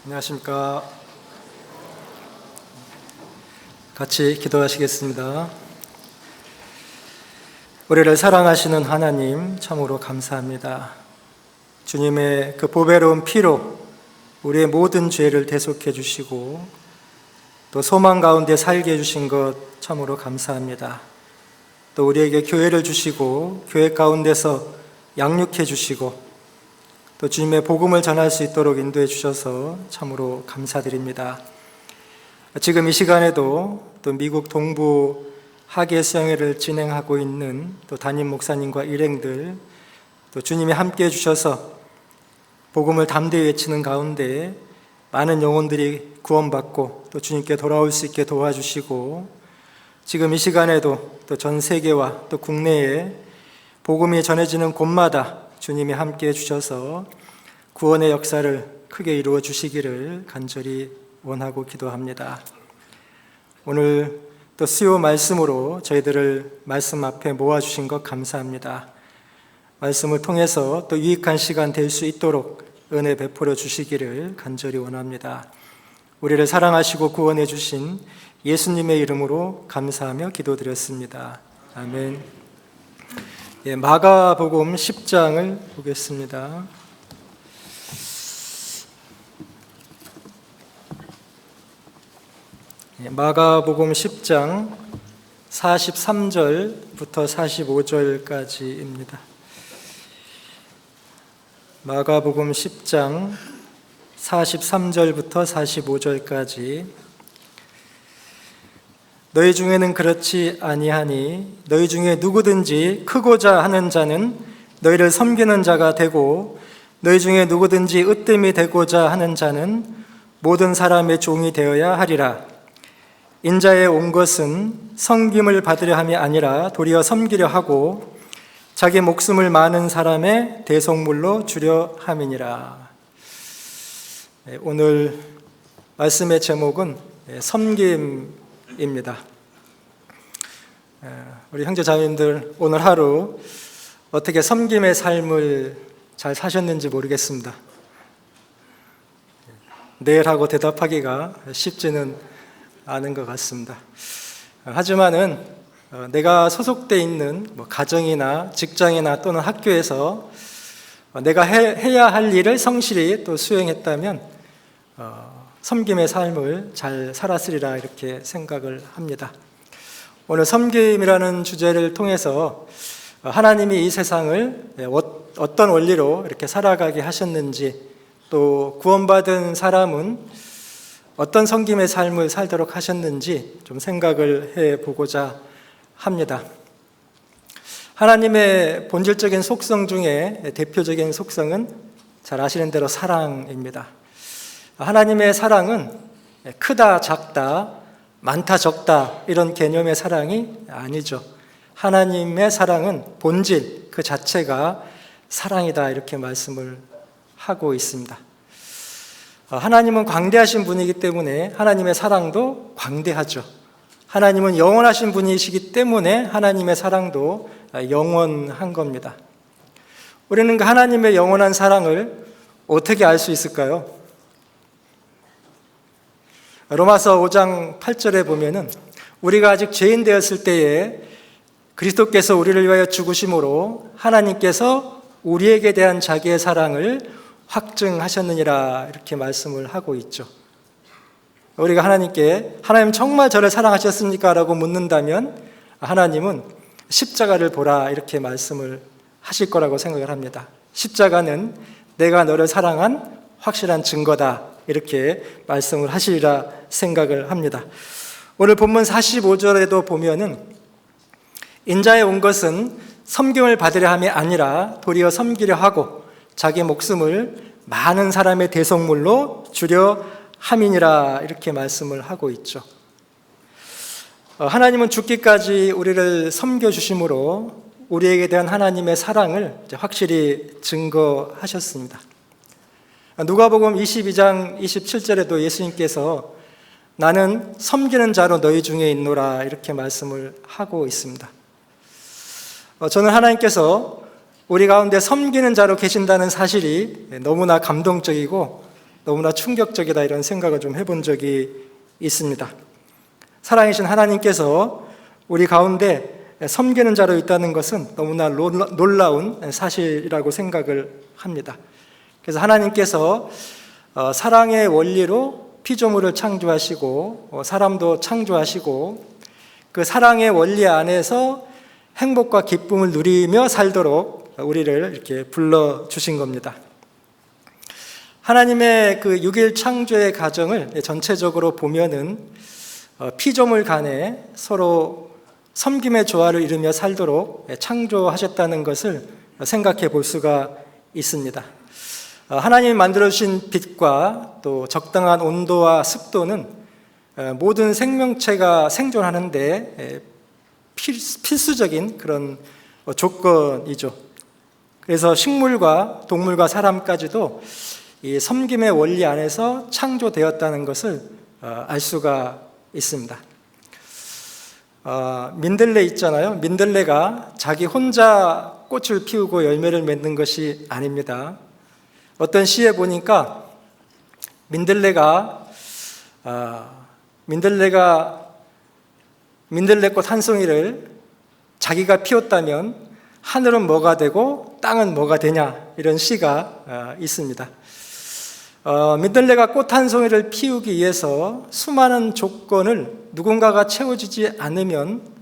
안녕하십니까. 같이 기도하시겠습니다. 우리를 사랑하시는 하나님, 참으로 감사합니다. 주님의 그 보배로운 피로 우리의 모든 죄를 대속해 주시고 또 소망 가운데 살게 해주신 것 참으로 감사합니다. 또 우리에게 교회를 주시고 교회 가운데서 양육해 주시고 또 주님의 복음을 전할 수 있도록 인도해 주셔서 참으로 감사드립니다. 지금 이 시간에도 또 미국 동부 학예 수양회를 진행하고 있는 또 담임 목사님과 일행들, 또 주님이 함께해 주셔서 복음을 담대히 외치는 가운데 많은 영혼들이 구원받고 또 주님께 돌아올 수 있게 도와주시고, 지금 이 시간에도 또 전 세계와 또 국내에 복음이 전해지는 곳마다 주님이 함께해 주셔서 구원의 역사를 크게 이루어 주시기를 간절히 원하고 기도합니다. 오늘 또 수요 말씀으로 저희들을 말씀 앞에 모아주신 것 감사합니다. 말씀을 통해서 또 유익한 시간 될 수 있도록 은혜 베풀어 주시기를 간절히 원합니다. 우리를 사랑하시고 구원해 주신 예수님의 이름으로 감사하며 기도드렸습니다. 아멘. 마가복음 10장을 보겠습니다. 마가복음 10장 43절부터 45절까지입니다. 마가복음 10장 43절부터 45절까지. 너희 중에는 그렇지 아니하니 너희 중에 누구든지 크고자 하는 자는 너희를 섬기는 자가 되고 너희 중에 누구든지 으뜸이 되고자 하는 자는 모든 사람의 종이 되어야 하리라. 인자에 온 것은 섬김을 받으려 함이 아니라 도리어 섬기려 하고 자기 목숨을 많은 사람의 대속물로 주려 함이니라. 오늘 말씀의 제목은 섬김입니다. 우리 형제자매님들 오늘 하루 어떻게 섬김의 삶을 잘 사셨는지 모르겠습니다. 내일하고 대답하기가 쉽지는 않은 것 같습니다. 하지만은 내가 소속되어 있는 가정이나 직장이나 또는 학교에서 내가 해야 할 일을 성실히 또 수행했다면 섬김의 삶을 잘 살았으리라 이렇게 생각을 합니다. 오늘 섬김이라는 주제를 통해서 하나님이 이 세상을 어떤 원리로 이렇게 살아가게 하셨는지, 또 구원받은 사람은 어떤 섬김의 삶을 살도록 하셨는지 좀 생각을 해보고자 합니다. 하나님의 본질적인 속성 중에 대표적인 속성은 잘 아시는 대로 사랑입니다. 하나님의 사랑은 크다 작다 많다 적다 이런 개념의 사랑이 아니죠. 하나님의 사랑은 본질 그 자체가 사랑이다 이렇게 말씀을 하고 있습니다. 하나님은 광대하신 분이기 때문에 하나님의 사랑도 광대하죠. 하나님은 영원하신 분이시기 때문에 하나님의 사랑도 영원한 겁니다. 우리는 그 하나님의 영원한 사랑을 어떻게 알 수 있을까요? 로마서 5장 8절에 보면은 우리가 아직 죄인 되었을 때에 그리스도께서 우리를 위하여 죽으심으로 하나님께서 우리에게 대한 자기의 사랑을 확증하셨느니라 이렇게 말씀을 하고 있죠. 우리가 하나님께 하나님 정말 저를 사랑하셨습니까? 라고 묻는다면 하나님은 십자가를 보라 이렇게 말씀을 하실 거라고 생각을 합니다. 십자가는 내가 너를 사랑한 확실한 증거다 이렇게 말씀을 하시리라 생각을 합니다. 오늘 본문 45절에도 보면은 인자에 온 것은 섬김을 받으려 함이 아니라 도리어 섬기려 하고 자기 목숨을 많은 사람의 대속물로 주려 함이니라 이렇게 말씀을 하고 있죠. 하나님은 죽기까지 우리를 섬겨주심으로 우리에게 대한 하나님의 사랑을 확실히 증거하셨습니다. 누가복음 22장 27절에도 예수님께서 나는 섬기는 자로 너희 중에 있노라 이렇게 말씀을 하고 있습니다. 저는 하나님께서 우리 가운데 섬기는 자로 계신다는 사실이 너무나 감동적이고 너무나 충격적이다 이런 생각을 좀 해본 적이 있습니다. 살아계신 하나님께서 우리 가운데 섬기는 자로 있다는 것은 너무나 놀라운 사실이라고 생각을 합니다. 그래서 하나님께서 사랑의 원리로 피조물을 창조하시고 사람도 창조하시고 그 사랑의 원리 안에서 행복과 기쁨을 누리며 살도록 우리를 이렇게 불러주신 겁니다. 하나님의 그 6일 창조의 과정을 전체적으로 보면은 피조물 간에 서로 섬김의 조화를 이루며 살도록 창조하셨다는 것을 생각해 볼 수가 있습니다. 하나님이 만들어주신 빛과 또 적당한 온도와 습도는 모든 생명체가 생존하는데 필수적인 그런 조건이죠. 그래서 식물과 동물과 사람까지도 이 섬김의 원리 안에서 창조되었다는 것을 알 수가 있습니다. 민들레 있잖아요. 민들레가 자기 혼자 꽃을 피우고 열매를 맺는 것이 아닙니다. 어떤 시에 보니까 민들레꽃 한 송이를 자기가 피웠다면 하늘은 뭐가 되고 땅은 뭐가 되냐 이런 시가 있습니다. 민들레가 꽃 한 송이를 피우기 위해서 수많은 조건을 누군가가 채워주지 않으면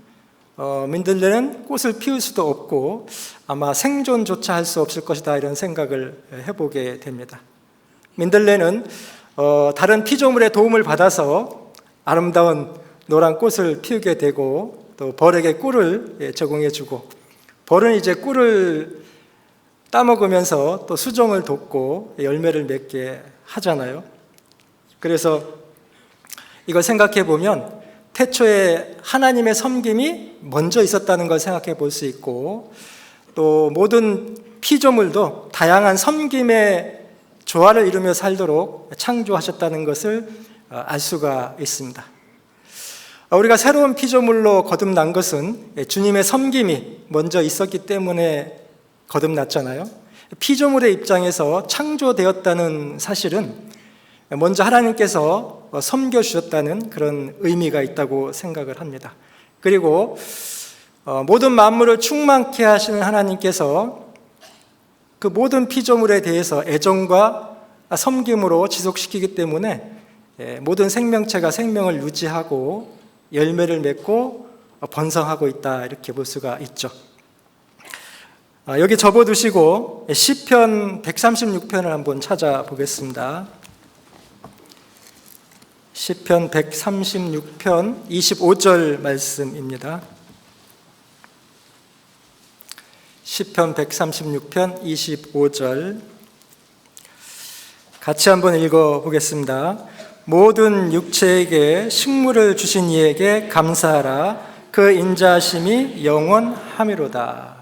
민들레는 꽃을 피울 수도 없고 아마 생존조차 할 수 없을 것이다 이런 생각을 해보게 됩니다. 민들레는 다른 피조물의 도움을 받아서 아름다운 노란 꽃을 피우게 되고 또 벌에게 꿀을 제공해주고 벌은 이제 꿀을 따먹으면서 또 수종을 돕고 열매를 맺게 하잖아요. 그래서 이걸 생각해 보면 태초에 하나님의 섬김이 먼저 있었다는 걸 생각해 볼 수 있고 또 모든 피조물도 다양한 섬김의 조화를 이루며 살도록 창조하셨다는 것을 알 수가 있습니다. 우리가 새로운 피조물로 거듭난 것은 주님의 섬김이 먼저 있었기 때문에 거듭났잖아요. 피조물의 입장에서 창조되었다는 사실은 먼저 하나님께서 섬겨주셨다는 그런 의미가 있다고 생각을 합니다. 그리고 모든 만물을 충만케 하시는 하나님께서 그 모든 피조물에 대해서 애정과 섬김으로 지속시키기 때문에 모든 생명체가 생명을 유지하고 열매를 맺고 번성하고 있다 이렇게 볼 수가 있죠. 여기 접어두시고 시편 136편을 한번 찾아보겠습니다. 시편 136편 25절 말씀입니다. 시편 136편 25절 같이 한번 읽어보겠습니다. 모든 육체에게 식물을 주신 이에게 감사하라. 그 인자하심이 영원하미로다.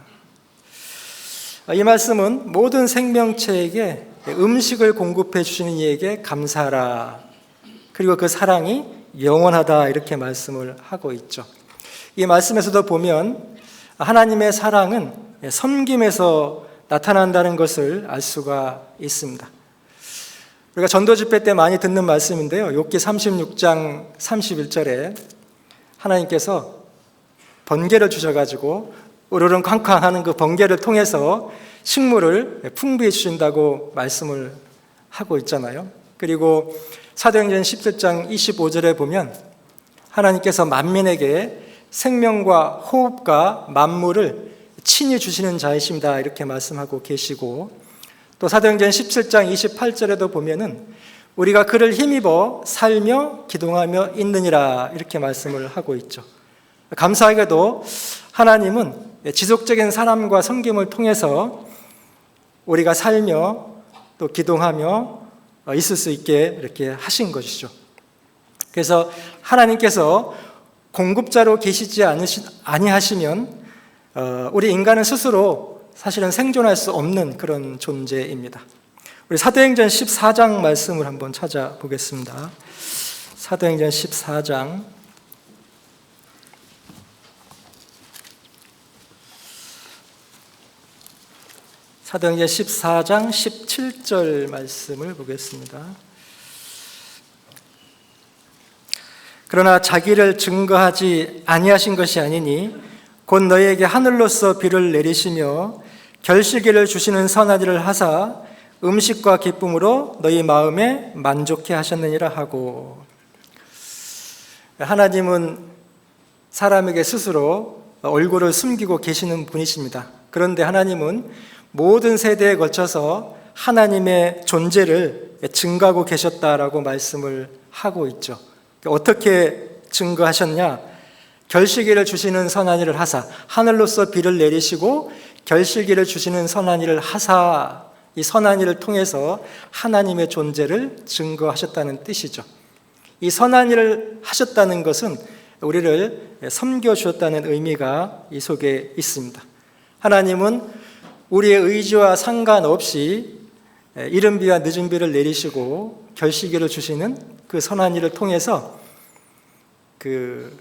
이 말씀은 모든 생명체에게 음식을 공급해 주시는 이에게 감사하라. 그리고 그 사랑이 영원하다 이렇게 말씀을 하고 있죠. 이 말씀에서도 보면 하나님의 사랑은 섬김에서 나타난다는 것을 알 수가 있습니다. 우리가 전도 집회 때 많이 듣는 말씀인데요. 욥기 36장 31절에 하나님께서 번개를 주셔가지고 우르릉 쾅쾅하는 그 번개를 통해서 식물을 풍부히 주신다고 말씀을 하고 있잖아요. 그리고 사도행전 17장 25절에 보면 하나님께서 만민에게 생명과 호흡과 만물을 친히 주시는 자이십니다 이렇게 말씀하고 계시고 또 사도행전 17장 28절에도 보면은 우리가 그를 힘입어 살며 기동하며 있느니라 이렇게 말씀을 하고 있죠. 감사하게도 하나님은 지속적인 사랑과 섬김을 통해서 우리가 살며 또 기동하며 있을 수 있게 이렇게 하신 것이죠. 그래서 하나님께서 공급자로 계시지 아니하시면 우리 인간은 스스로 사실은 생존할 수 없는 그런 존재입니다. 우리 사도행전 14장 말씀을 한번 찾아보겠습니다. 사도행전 14장 사도행전 14장 17절 말씀을 보겠습니다. 그러나 자기를 증거하지 아니하신 것이 아니니 곧 너희에게 하늘로서 비를 내리시며 결실기를 주시는 선한 일을 하사 음식과 기쁨으로 너희 마음에 만족해 하셨느니라 하고, 하나님은 사람에게 스스로 얼굴을 숨기고 계시는 분이십니다. 그런데 하나님은 모든 세대에 걸쳐서 하나님의 존재를 증거하고 계셨다라고 말씀을 하고 있죠. 어떻게 증거하셨냐? 결실기를 주시는 선한 일을 하사, 하늘로서 비를 내리시고 결실기를 주시는 선한 일을 하사, 이 선한 일을 통해서 하나님의 존재를 증거하셨다는 뜻이죠. 이 선한 일을 하셨다는 것은 우리를 섬겨주셨다는 의미가 이 속에 있습니다. 하나님은 우리의 의지와 상관없이 이른 비와 늦은 비를 내리시고 결실기를 주시는 그 선한 일을 통해서 그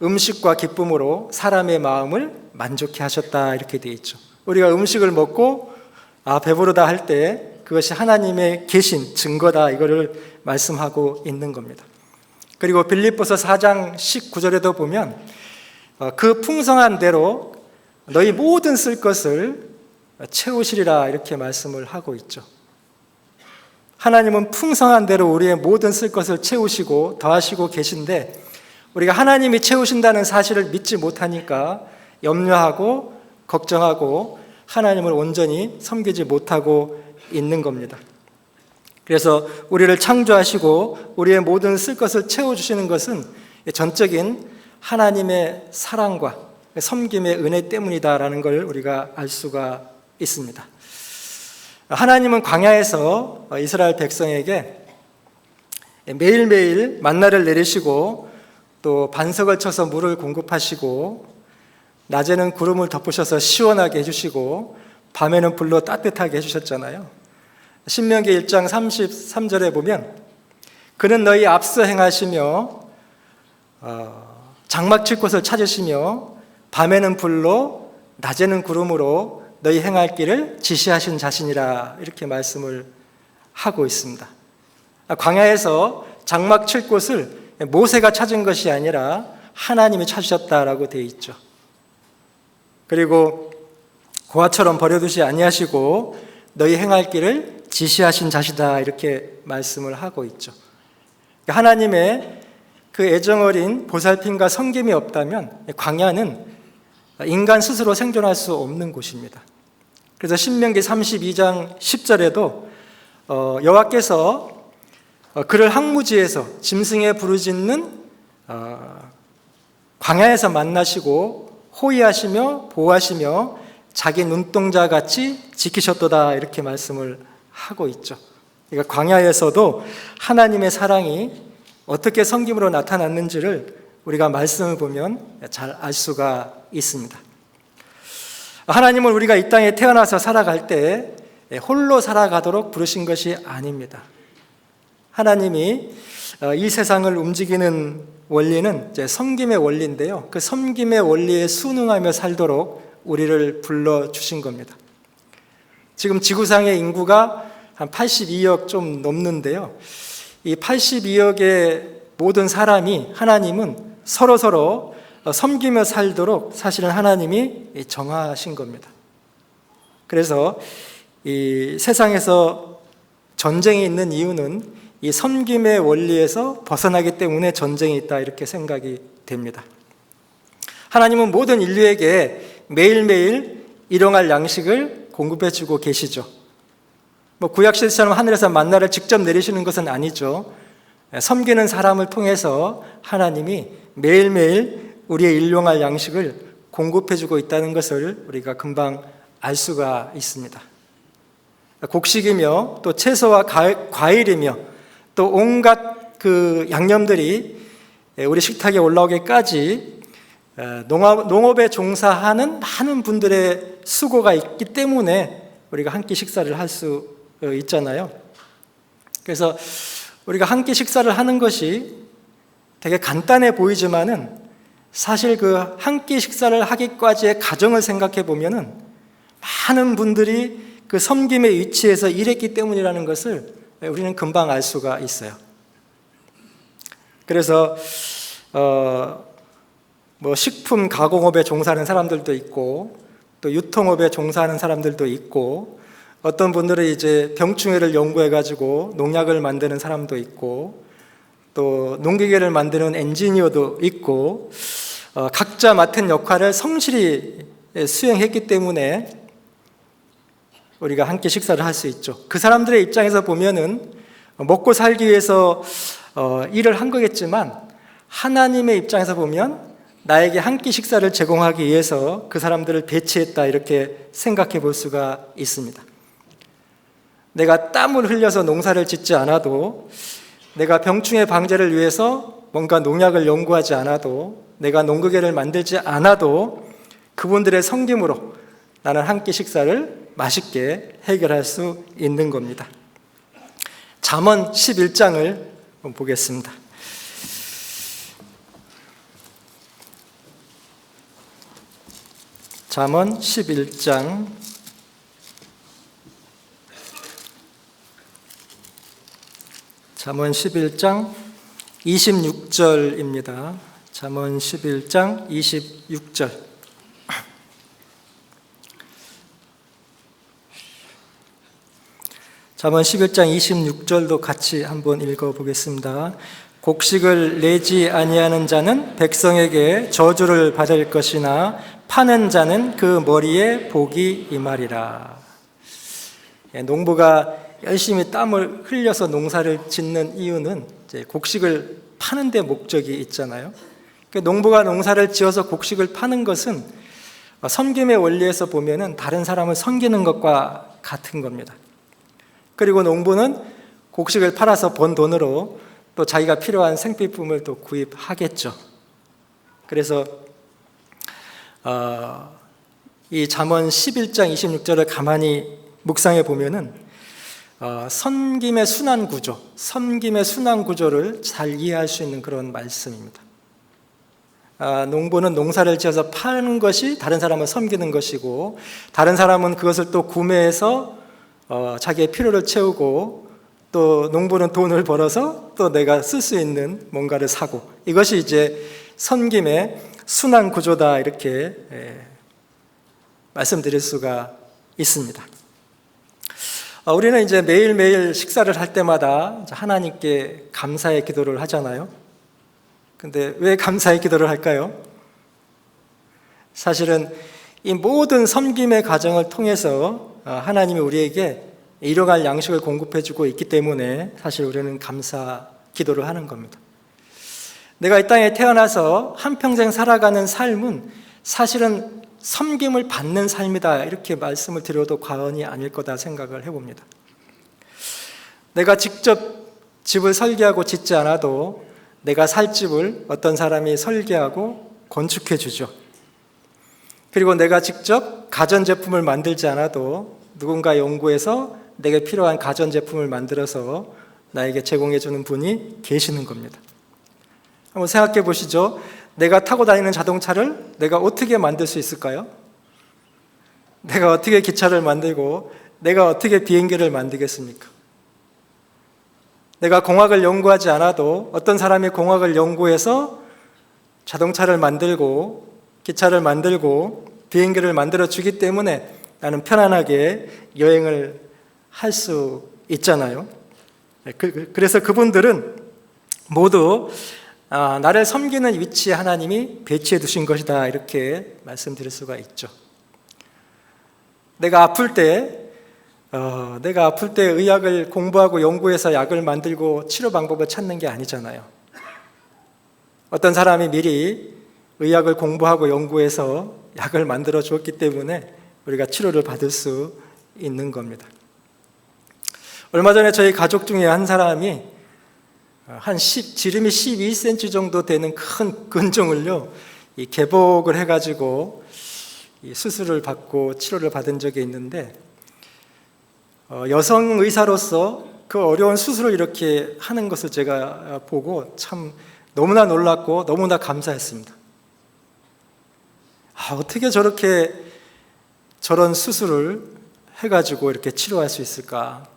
음식과 기쁨으로 사람의 마음을 만족해 하셨다, 이렇게 되어 있죠. 우리가 음식을 먹고 배부르다 할 때 그것이 하나님의 계신 증거다, 이거를 말씀하고 있는 겁니다. 그리고 빌립보서 4장 19절에도 보면 그 풍성한 대로 너희 모든 쓸 것을 채우시리라, 이렇게 말씀을 하고 있죠. 하나님은 풍성한 대로 우리의 모든 쓸 것을 채우시고 더하시고 계신데, 우리가 하나님이 채우신다는 사실을 믿지 못하니까 염려하고 걱정하고 하나님을 온전히 섬기지 못하고 있는 겁니다. 그래서 우리를 창조하시고 우리의 모든 쓸 것을 채워주시는 것은 전적인 하나님의 사랑과 섬김의 은혜 때문이다라는 걸 우리가 알 수가 있습니다. 하나님은 광야에서 이스라엘 백성에게 매일매일 만나를 내리시고 또 반석을 쳐서 물을 공급하시고 낮에는 구름을 덮으셔서 시원하게 해주시고 밤에는 불로 따뜻하게 해주셨잖아요. 신명기 1장 33절에 보면 그는 너희 앞서 행하시며 장막 칠 곳을 찾으시며 밤에는 불로 낮에는 구름으로 너희 행할 길을 지시하신 자신이라, 이렇게 말씀을 하고 있습니다. 광야에서 장막 칠 곳을 모세가 찾은 것이 아니라 하나님이 찾으셨다라고 되어 있죠. 그리고 고아처럼 버려두지 아니하시고 너희 행할 길을 지시하신 자시다, 이렇게 말씀을 하고 있죠. 하나님의 그 애정어린 보살핌과 섬김이 없다면 광야는 인간 스스로 생존할 수 없는 곳입니다. 그래서 신명기 32장 10절에도 여호와께서 그를 항무지에서 짐승에 부르짖는 광야에서 만나시고 호위하시며 보호하시며 자기 눈동자같이 지키셨도다, 이렇게 말씀을 하고 있죠. 그러니까 광야에서도 하나님의 사랑이 어떻게 섬김으로 나타났는지를 우리가 말씀을 보면 잘 알 수가 있습니다. 하나님은 우리가 이 땅에 태어나서 살아갈 때 홀로 살아가도록 부르신 것이 아닙니다. 하나님이 이 세상을 움직이는 원리는 이제 섬김의 원리인데요. 그 섬김의 원리에 순응하며 살도록 우리를 불러주신 겁니다. 지금 지구상의 인구가 한 82억 좀 넘는데요. 이 82억의 모든 사람이 하나님은 서로 섬기며 살도록 사실은 하나님이 정하신 겁니다. 그래서 이 세상에서 전쟁이 있는 이유는 이 섬김의 원리에서 벗어나기 때문에 전쟁이 있다, 이렇게 생각이 됩니다. 하나님은 모든 인류에게 매일매일 일용할 양식을 공급해 주고 계시죠. 구약시대처럼 하늘에서 만나를 직접 내리시는 것은 아니죠. 섬기는 사람을 통해서 하나님이 매일매일 우리의 일용할 양식을 공급해 주고 있다는 것을 우리가 금방 알 수가 있습니다. 곡식이며 또 채소와 과일이며 또 온갖 그 양념들이 우리 식탁에 올라오기까지 농업에 종사하는 많은 분들의 수고가 있기 때문에 우리가 한 끼 식사를 할 수 있잖아요. 그래서 우리가 한 끼 식사를 하는 것이 되게 간단해 보이지만은 사실 그 한 끼 식사를 하기까지의 과정을 생각해 보면은 많은 분들이 그 섬김의 위치에서 일했기 때문이라는 것을 우리는 금방 알 수가 있어요. 그래서 뭐 식품 가공업에 종사하는 사람들도 있고 또 유통업에 종사하는 사람들도 있고 어떤 분들은 이제 병충해를 연구해 가지고 농약을 만드는 사람도 있고 또 농기계를 만드는 엔지니어도 있고 각자 맡은 역할을 성실히 수행했기 때문에 우리가 함께 식사를 할 수 있죠. 그 사람들의 입장에서 보면은 먹고 살기 위해서 일을 한 거겠지만 하나님의 입장에서 보면 나에게 한 끼 식사를 제공하기 위해서 그 사람들을 배치했다 이렇게 생각해 볼 수가 있습니다. 내가 땀을 흘려서 농사를 짓지 않아도 내가 병충해 방제를 위해서 뭔가 농약을 연구하지 않아도 내가 농기계를 만들지 않아도 그분들의 섬김으로 나는 한 끼 식사를 맛있게 해결할 수 있는 겁니다. 잠언 11장을 보겠습니다. 잠언 11장 26절입니다. 잠언 11장 26절. 잠언 11장 26절도 같이 한번 읽어보겠습니다. 곡식을 내지 아니하는 자는 백성에게 저주를 받을 것이나 파는 자는 그 머리에 복이 임하리라. 농부가 열심히 땀을 흘려서 농사를 짓는 이유는 이제 곡식을 파는 데 목적이 있잖아요. 농부가 농사를 지어서 곡식을 파는 것은 섬김의 원리에서 보면은 다른 사람을 섬기는 것과 같은 겁니다. 그리고 농부는 곡식을 팔아서 번 돈으로 또 자기가 필요한 생필품을 또 구입하겠죠. 그래서 이 잠언 11장 26절을 가만히 묵상해 보면은 섬김의 순환 구조를 잘 이해할 수 있는 그런 말씀입니다. 농부는 농사를 지어서 파는 것이 다른 사람을 섬기는 것이고 다른 사람은 그것을 또 구매해서 자기의 필요를 채우고 또 농부는 돈을 벌어서 또 내가 쓸 수 있는 뭔가를 사고 이것이 이제 섬김의 순환 구조다 이렇게 말씀드릴 수가 있습니다. 우리는 이제 매일매일 식사를 할 때마다 하나님께 감사의 기도를 하잖아요. 근데 왜 감사의 기도를 할까요? 사실은 이 모든 섬김의 과정을 통해서 하나님이 우리에게 일용할 양식을 공급해주고 있기 때문에 사실 우리는 감사 기도를 하는 겁니다. 내가 이 땅에 태어나서 한평생 살아가는 삶은 사실은 섬김을 받는 삶이다 이렇게 말씀을 드려도 과언이 아닐 거다 생각을 해봅니다. 내가 직접 집을 설계하고 짓지 않아도 내가 살 집을 어떤 사람이 설계하고 건축해 주죠. 그리고 내가 직접 가전제품을 만들지 않아도 누군가 연구해서 내게 필요한 가전제품을 만들어서 나에게 제공해 주는 분이 계시는 겁니다. 한번 생각해 보시죠. 내가 타고 다니는 자동차를 내가 어떻게 만들 수 있을까요? 내가 어떻게 기차를 만들고 내가 어떻게 비행기를 만들겠습니까? 내가 공학을 연구하지 않아도 어떤 사람이 공학을 연구해서 자동차를 만들고 기차를 만들고 비행기를 만들어 주기 때문에 나는 편안하게 여행을 할 수 있잖아요. 그래서 그분들은 모두 나를 섬기는 위치에 하나님이 배치해 두신 것이다 이렇게 말씀드릴 수가 있죠. 내가 아플 때 의학을 공부하고 연구해서 약을 만들고 치료 방법을 찾는 게 아니잖아요. 어떤 사람이 미리 의학을 공부하고 연구해서 약을 만들어 주었기 때문에 우리가 치료를 받을 수 있는 겁니다. 얼마 전에 저희 가족 중에 한 사람이 지름이 12cm 정도 되는 큰 근종을요, 개복을 해가지고 수술을 받고 치료를 받은 적이 있는데, 여성 의사로서 그 어려운 수술을 이렇게 하는 것을 제가 보고 참 너무나 놀랐고 너무나 감사했습니다. 어떻게 저런 수술을 해가지고 이렇게 치료할 수 있을까?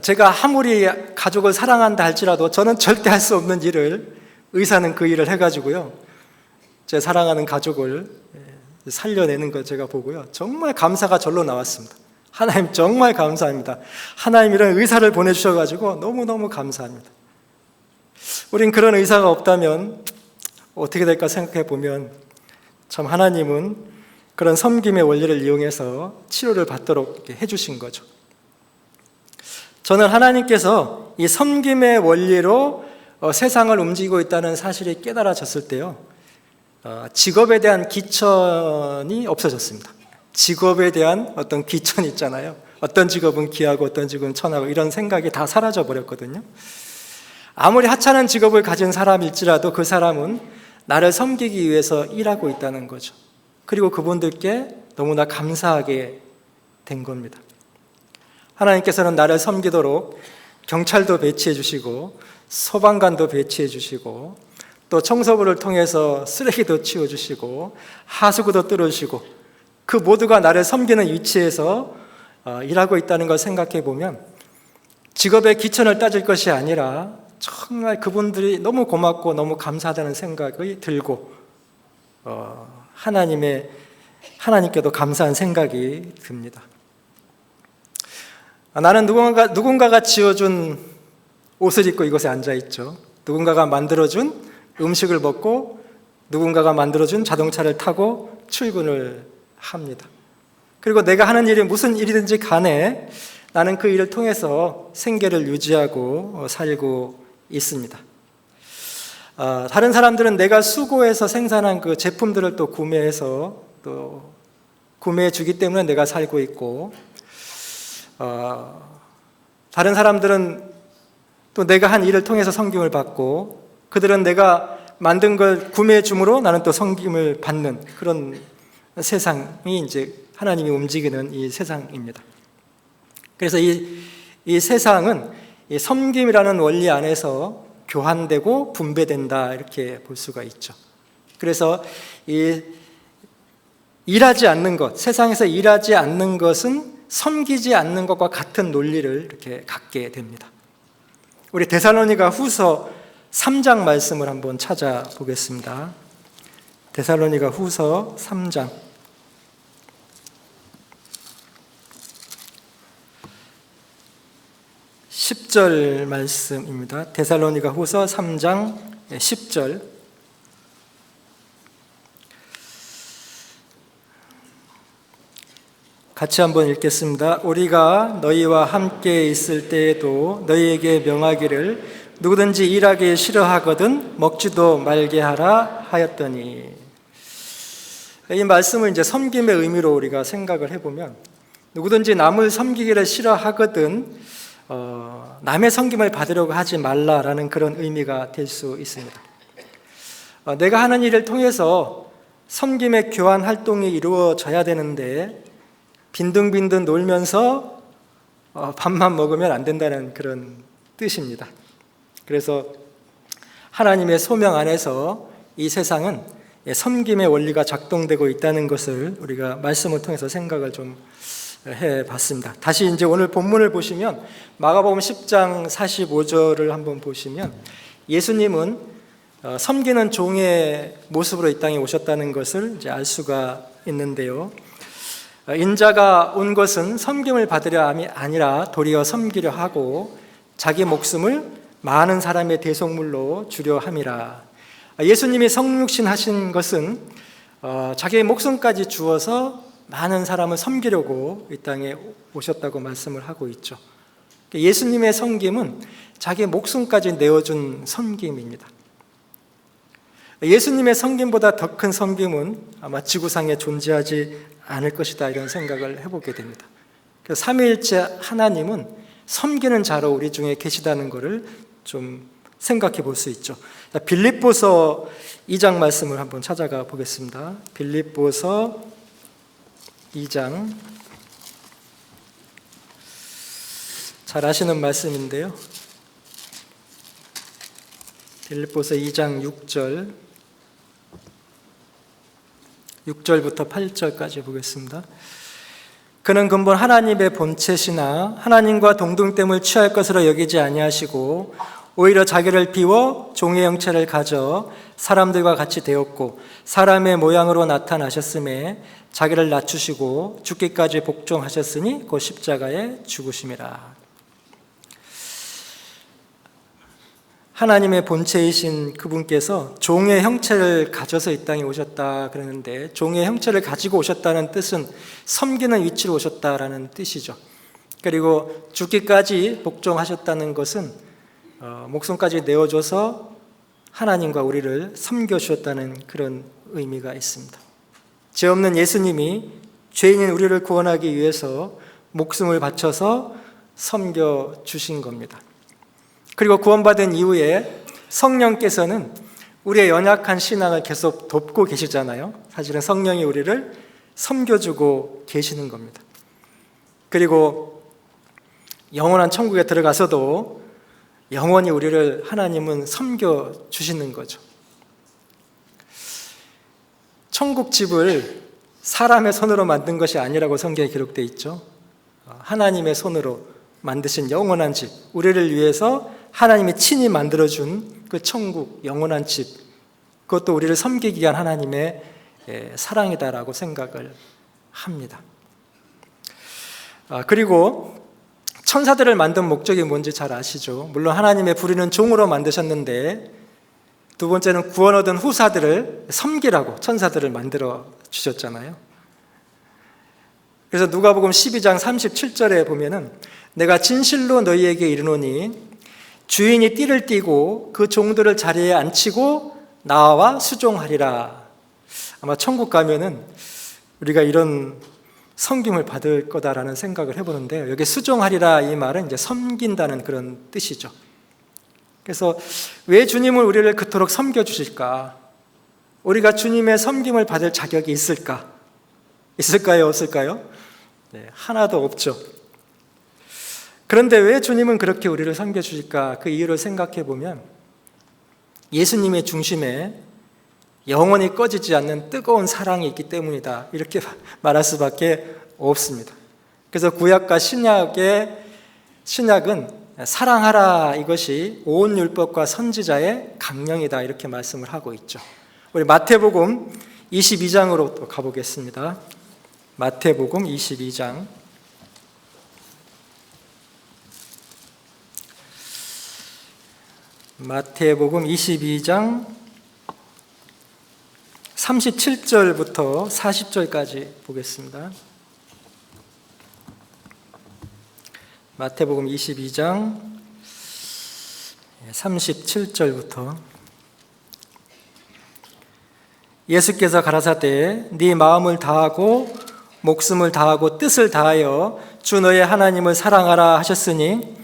제가 아무리 가족을 사랑한다 할지라도 저는 절대 할 수 없는 일을 의사는 그 일을 해가지고요, 제 사랑하는 가족을 살려내는 걸 제가 보고요, 정말 감사가 절로 나왔습니다. 하나님 정말 감사합니다. 하나님 이런 의사를 보내주셔가지고 너무너무 감사합니다. 우린 그런 의사가 없다면 어떻게 될까 생각해 보면 참 하나님은 그런 섬김의 원리를 이용해서 치료를 받도록 해주신 거죠. 저는 하나님께서 이 섬김의 원리로 세상을 움직이고 있다는 사실이 깨달아졌을 때요, 직업에 대한 귀천이 없어졌습니다. 직업에 대한 어떤 귀천이 있잖아요. 어떤 직업은 귀하고 어떤 직업은 천하고 이런 생각이 다 사라져 버렸거든요. 아무리 하찮은 직업을 가진 사람일지라도 그 사람은 나를 섬기기 위해서 일하고 있다는 거죠. 그리고 그분들께 너무나 감사하게 된 겁니다. 하나님께서는 나를 섬기도록 경찰도 배치해 주시고 소방관도 배치해 주시고 또 청소부를 통해서 쓰레기도 치워 주시고 하수구도 뚫어주시고 그 모두가 나를 섬기는 위치에서 일하고 있다는 걸 생각해 보면 직업의 귀천을 따질 것이 아니라 정말 그분들이 너무 고맙고 너무 감사하다는 생각이 들고 하나님께도 감사한 생각이 듭니다. 나는 누군가가 지어준 옷을 입고 이곳에 앉아있죠. 누군가가 만들어준 음식을 먹고 누군가가 만들어준 자동차를 타고 출근을 합니다. 그리고 내가 하는 일이 무슨 일이든지 간에 나는 그 일을 통해서 생계를 유지하고 살고 있습니다. 다른 사람들은 내가 수고해서 생산한 그 제품들을 또 구매해서 또 구매해 주기 때문에 내가 살고 있고, 다른 사람들은 또 내가 한 일을 통해서 섬김을 받고, 그들은 내가 만든 걸 구매해 줌으로 나는 또 섬김을 받는 그런 세상이 이제 하나님이 움직이는 이 세상입니다. 그래서 이 세상은 이 섬김이라는 원리 안에서 교환되고 분배된다 이렇게 볼 수가 있죠. 그래서 일하지 않는 것, 세상에서 일하지 않는 것은 섬기지 않는 것과 같은 논리를 이렇게 갖게 됩니다. 우리 데살로니가 후서 3장 말씀을 한번 찾아보겠습니다. 데살로니가 후서 3장 10절 말씀입니다. 데살로니가 후서 3장 10절. 같이 한번 읽겠습니다. 우리가 너희와 함께 있을 때에도 너희에게 명하기를 누구든지 일하기 싫어하거든 먹지도 말게 하라 하였더니, 이 말씀을 이제 섬김의 의미로 우리가 생각을 해보면 누구든지 남을 섬기기를 싫어하거든 남의 섬김을 받으려고 하지 말라라는 그런 의미가 될 수 있습니다. 내가 하는 일을 통해서 섬김의 교환 활동이 이루어져야 되는데 빈둥빈둥 놀면서 밥만 먹으면 안 된다는 그런 뜻입니다. 그래서 하나님의 소명 안에서 이 세상은 섬김의 원리가 작동되고 있다는 것을 우리가 말씀을 통해서 생각을 좀 해봤습니다. 다시 이제 오늘 본문을 보시면 마가복음 10장 45절을 한번 보시면 예수님은 섬기는 종의 모습으로 이 땅에 오셨다는 것을 이제 알 수가 있는데요. 인자가 온 것은 섬김을 받으려 함이 아니라 도리어 섬기려 하고 자기 목숨을 많은 사람의 대속물로 주려 함이라. 예수님이 성육신 하신 것은 자기의 목숨까지 주어서 많은 사람을 섬기려고 이 땅에 오셨다고 말씀을 하고 있죠. 예수님의 섬김은 자기 목숨까지 내어준 섬김입니다. 예수님의 섬김보다 더 큰 섬김은 아마 지구상에 존재하지 않을 것이다 이런 생각을 해보게 됩니다. 삼위일체 하나님은 섬기는 자로 우리 중에 계시다는 것을 좀 생각해 볼 수 있죠. 빌립보서 2장 말씀을 한번 찾아가 보겠습니다. 빌립보서 2장, 잘 아시는 말씀인데요. 빌립보서 2장 6절부터 8절까지 보겠습니다. 그는 근본 하나님의 본체시나 하나님과 동등됨을 취할 것으로 여기지 아니하시고 오히려 자기를 비워 종의 형체를 가져 사람들과 같이 되었고 사람의 모양으로 나타나셨음에 자기를 낮추시고 죽기까지 복종하셨으니 곧 십자가에 죽으심이라. 하나님의 본체이신 그분께서 종의 형체를 가져서 이 땅에 오셨다 그러는데, 종의 형체를 가지고 오셨다는 뜻은 섬기는 위치로 오셨다라는 뜻이죠. 그리고 죽기까지 복종하셨다는 것은 목숨까지 내어줘서 하나님과 우리를 섬겨주셨다는 그런 의미가 있습니다. 죄 없는 예수님이 죄인인 우리를 구원하기 위해서 목숨을 바쳐서 섬겨주신 겁니다. 그리고 구원받은 이후에 성령께서는 우리의 연약한 신앙을 계속 돕고 계시잖아요. 사실은 성령이 우리를 섬겨주고 계시는 겁니다. 그리고 영원한 천국에 들어가서도 영원히 우리를 하나님은 섬겨주시는 거죠. 천국 집을 사람의 손으로 만든 것이 아니라고 성경에 기록되어 있죠. 하나님의 손으로 만드신 영원한 집, 우리를 위해서 하나님이 친히 만들어준 그 천국, 영원한 집, 그것도 우리를 섬기기 위한 하나님의 사랑이다라고 생각을 합니다. 그리고 천사들을 만든 목적이 뭔지 잘 아시죠? 물론 하나님의 부리는 종으로 만드셨는데, 두 번째는 구원 얻은 후사들을 섬기라고 천사들을 만들어 주셨잖아요. 그래서 누가복음 12장 37절에 보면은 내가 진실로 너희에게 이르노니 주인이 띠를 띠고 그 종들을 자리에 앉히고 나와 수종하리라. 아마 천국 가면은 우리가 이런 섬김을 받을 거다라는 생각을 해보는데, 여기 수종하리라 이 말은 이제 섬긴다는 그런 뜻이죠. 그래서 왜 주님은 우리를 그토록 섬겨주실까? 우리가 주님의 섬김을 받을 자격이 있을까? 있을까요? 없을까요? 네, 하나도 없죠. 그런데 왜 주님은 그렇게 우리를 섬겨주실까? 그 이유를 생각해 보면 예수님의 중심에 영원히 꺼지지 않는 뜨거운 사랑이 있기 때문이다, 이렇게 말할 수밖에 없습니다. 그래서 구약과 신약은 사랑하라, 이것이 온 율법과 선지자의 강령이다, 이렇게 말씀을 하고 있죠. 우리 마태복음 22장으로 또 가보겠습니다. 마태복음 22장 마태복음 22장 37절부터 40절까지 보겠습니다. 마태복음 22장 37절부터 예수께서 가라사대 네 마음을 다하고 목숨을 다하고 뜻을 다하여 주 너의 하나님을 사랑하라 하셨으니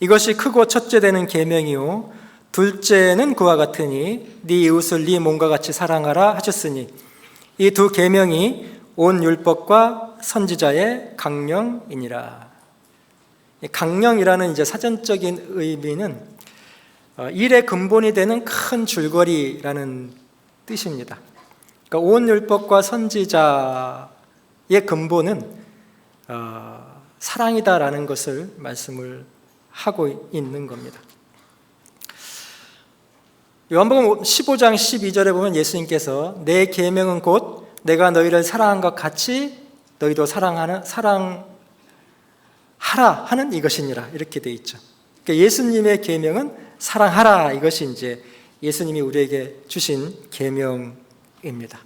이것이 크고 첫째 되는 계명이요 둘째는 그와 같으니 네 이웃을 네 몸과 같이 사랑하라 하셨으니 이 두 계명이 온 율법과 선지자의 강령이니라. 강령이라는 이제 사전적인 의미는 일의 근본이 되는 큰 줄거리라는 뜻입니다. 그러니까 온 율법과 선지자의 근본은 사랑이다라는 것을 말씀을 하고 있는 겁니다. 요한복음 15장 12절에 보면 예수님께서 내 계명은 곧 내가 너희를 사랑한 것 같이 너희도 사랑하라 하는 이것이니라, 이렇게 돼 있죠. 그러니까 예수님의 계명은 사랑하라, 이것이 이제 예수님이 우리에게 주신 계명입니다.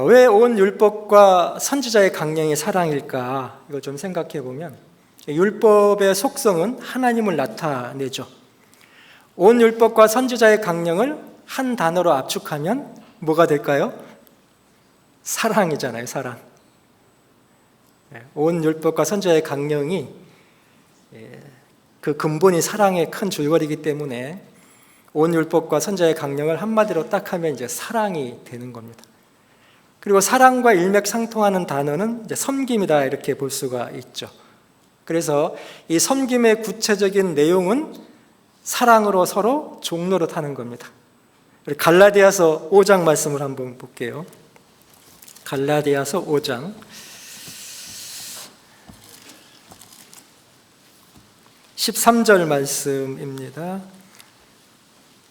왜 온 율법과 선지자의 강령이 사랑일까? 이걸 좀 생각해 보면 율법의 속성은 하나님을 나타내죠. 온 율법과 선지자의 강령을 한 단어로 압축하면 뭐가 될까요? 사랑이잖아요, 사랑. 온 율법과 선지자의 강령이 그 근본이 사랑의 큰 줄거리이기 때문에 온 율법과 선지자의 강령을 한마디로 딱 하면 이제 사랑이 되는 겁니다. 그리고 사랑과 일맥상통하는 단어는 이제 섬김이다, 이렇게 볼 수가 있죠. 그래서 이 섬김의 구체적인 내용은 사랑으로 서로 종노릇하는 겁니다. 갈라디아서 5장 말씀을 한번 볼게요. 갈라디아서 5장 13절 말씀입니다.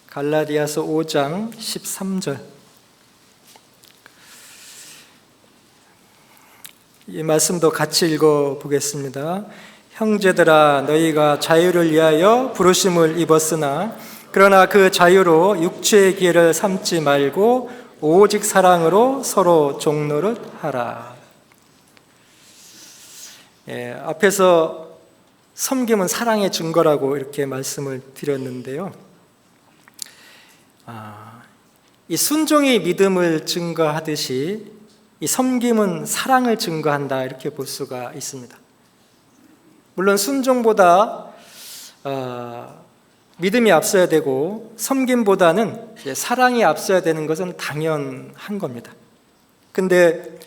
갈라디아서 5장 13절. 이 말씀도 같이 읽어보겠습니다. 형제들아, 너희가 자유를 위하여 부르심을 입었으나 그러나 그 자유로 육체의 기회를 삼지 말고 오직 사랑으로 서로 종노릇 하라. 앞에서 섬김은 사랑의 증거라고 이렇게 말씀을 드렸는데요. 이 순종이 믿음을 증거하듯이 이 섬김은 사랑을 증거한다, 이렇게 볼 수가 있습니다. 물론 순종보다 믿음이 앞서야 되고 섬김보다는 사랑이 앞서야 되는 것은 당연한 겁니다. 근데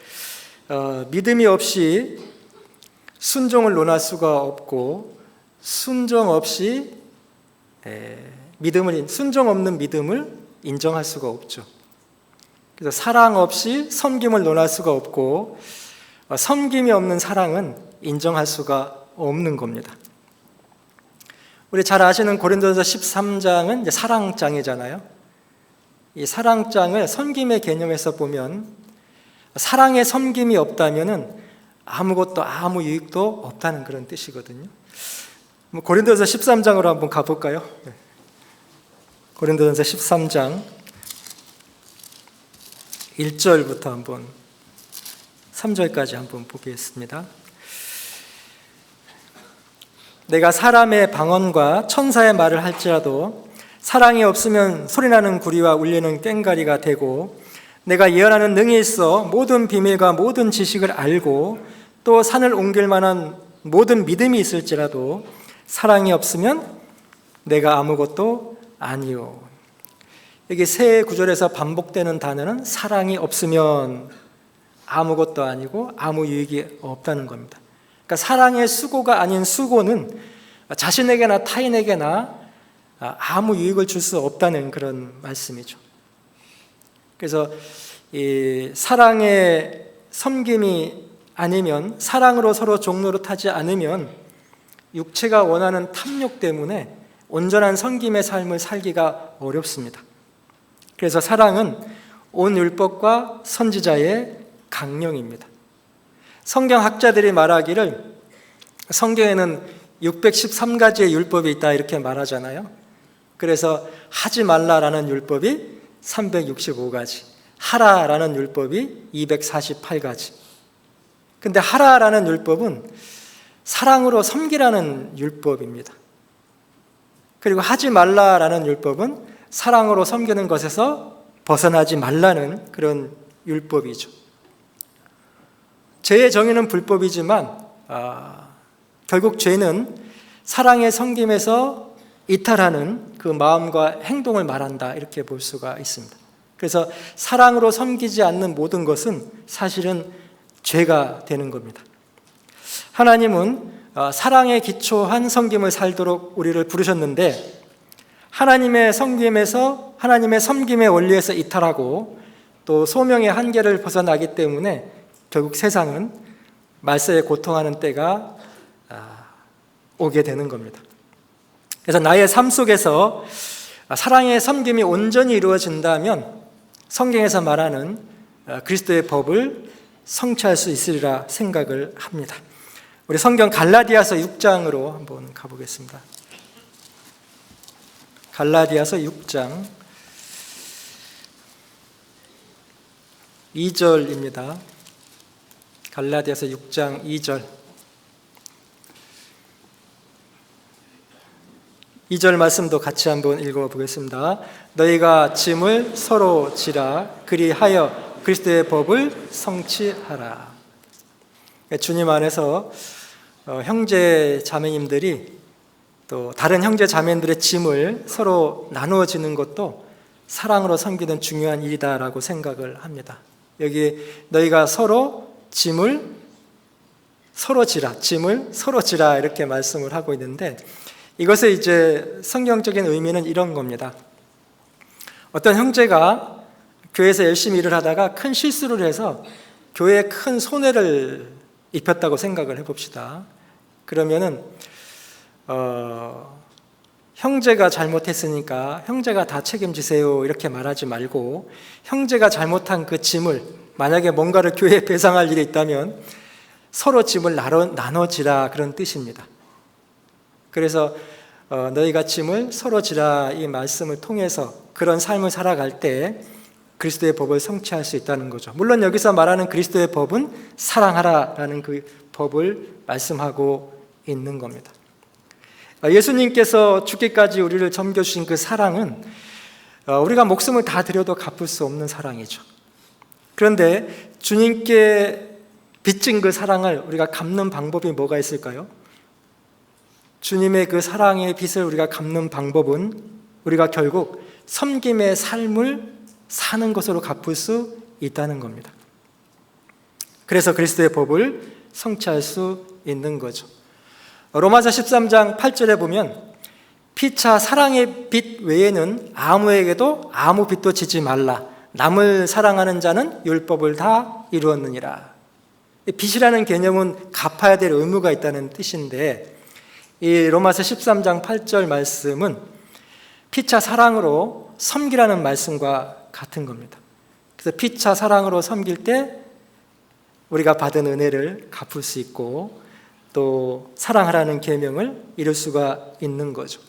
믿음이 없이 순종을 논할 수가 없고, 순종 없이 순종 없는 믿음을 인정할 수가 없죠. 그래서 사랑 없이 섬김을 논할 수가 없고, 섬김이 없는 사랑은 인정할 수가 없는 겁니다. 우리 잘 아시는 고린도전서 13장은 이제 사랑장이잖아요. 이 사랑장을 섬김의 개념에서 보면 사랑의 섬김이 없다면은 아무것도 아무 유익도 없다는 그런 뜻이거든요. 고린도전서 13장으로 한번 가볼까요? 고린도전서 13장 1절부터 한번 3절까지 한번 보겠습니다. 내가 사람의 방언과 천사의 말을 할지라도 사랑이 없으면 소리나는 구리와 울리는 꽹과리가 되고, 내가 예언하는 능이 있어 모든 비밀과 모든 지식을 알고 또 산을 옮길 만한 모든 믿음이 있을지라도 사랑이 없으면 내가 아무것도 아니요. 여기 세 구절에서 반복되는 단어는 사랑이 없으면 아무것도 아니고 아무 유익이 없다는 겁니다. 그러니까 사랑의 수고가 아닌 수고는 자신에게나 타인에게나 아무 유익을 줄 수 없다는 그런 말씀이죠. 그래서 이 사랑의 섬김이 아니면, 사랑으로 서로 종노릇하지 않으면 육체가 원하는 탐욕 때문에 온전한 섬김의 삶을 살기가 어렵습니다. 그래서 사랑은 온 율법과 선지자의 강령입니다. 성경학자들이 말하기를 성경에는 613가지의 율법이 있다, 이렇게 말하잖아요. 그래서 하지 말라라는 율법이 365가지, 하라라는 율법이 248가지. 근데 하라라는 율법은 사랑으로 섬기라는 율법입니다. 그리고 하지 말라라는 율법은 사랑으로 섬기는 것에서 벗어나지 말라는 그런 율법이죠. 죄의 정의는 불법이지만 결국 죄는 사랑의 섬김에서 이탈하는 그 마음과 행동을 말한다, 이렇게 볼 수가 있습니다. 그래서 사랑으로 섬기지 않는 모든 것은 사실은 죄가 되는 겁니다. 하나님은 사랑에 기초한 섬김을 살도록 우리를 부르셨는데, 하나님의 섬김에서, 하나님의 섬김의 원리에서 이탈하고 또 소명의 한계를 벗어나기 때문에 결국 세상은 말세에 고통하는 때가 오게 되는 겁니다. 그래서 나의 삶 속에서 사랑의 섬김이 온전히 이루어진다면 성경에서 말하는 그리스도의 법을 성취할 수 있으리라 생각을 합니다. 우리 성경 갈라디아서 6장으로 한번 가보겠습니다. 갈라디아서 6장 2절입니다. 갈라디아서 6장 2절. 2절 말씀도 같이 한번 읽어보겠습니다. 너희가 짐을 서로 지라, 그리하여 그리스도의 법을 성취하라. 주님 안에서 형제 자매님들이 또 다른 형제 자매들의 짐을 서로 나누어지는 것도 사랑으로 섬기는 중요한 일이다라고 생각을 합니다. 여기 너희가 서로 짐을 서로 지라, 짐을 서로 지라, 이렇게 말씀을 하고 있는데, 이것의 이제 성경적인 의미는 이런 겁니다. 어떤 형제가 교회에서 열심히 일을 하다가 큰 실수를 해서 교회에 큰 손해를 입혔다고 생각을 해봅시다. 그러면은 형제가 잘못했으니까 형제가 다 책임지세요 이렇게 말하지 말고, 형제가 잘못한 그 짐을, 만약에 뭔가를 교회에 배상할 일이 있다면 서로 짐을 나눠지라, 그런 뜻입니다. 그래서 너희가 짐을 서로 지라, 이 말씀을 통해서 그런 삶을 살아갈 때 그리스도의 법을 성취할 수 있다는 거죠. 물론 여기서 말하는 그리스도의 법은 사랑하라라는 그 법을 말씀하고 있는 겁니다. 예수님께서 죽기까지 우리를 섬겨주신 그 사랑은 우리가 목숨을 다 드려도 갚을 수 없는 사랑이죠. 그런데 주님께 빚진 그 사랑을 우리가 갚는 방법이 뭐가 있을까요? 주님의 그 사랑의 빚을 우리가 갚는 방법은 우리가 결국 섬김의 삶을 사는 것으로 갚을 수 있다는 겁니다. 그래서 그리스도의 법을 성취할 수 있는 거죠. 로마서 13장 8절에 보면 피차 사랑의 빚 외에는 아무에게도 아무 빚도 지지 말라. 남을 사랑하는 자는 율법을 다 이루었느니라. 빚이라는 개념은 갚아야 될 의무가 있다는 뜻인데, 이 로마서 13장 8절 말씀은 피차 사랑으로 섬기라는 말씀과 같은 겁니다. 그래서 피차 사랑으로 섬길 때 우리가 받은 은혜를 갚을 수 있고, 또 사랑하라는 계명을 이룰 수가 있는 거죠.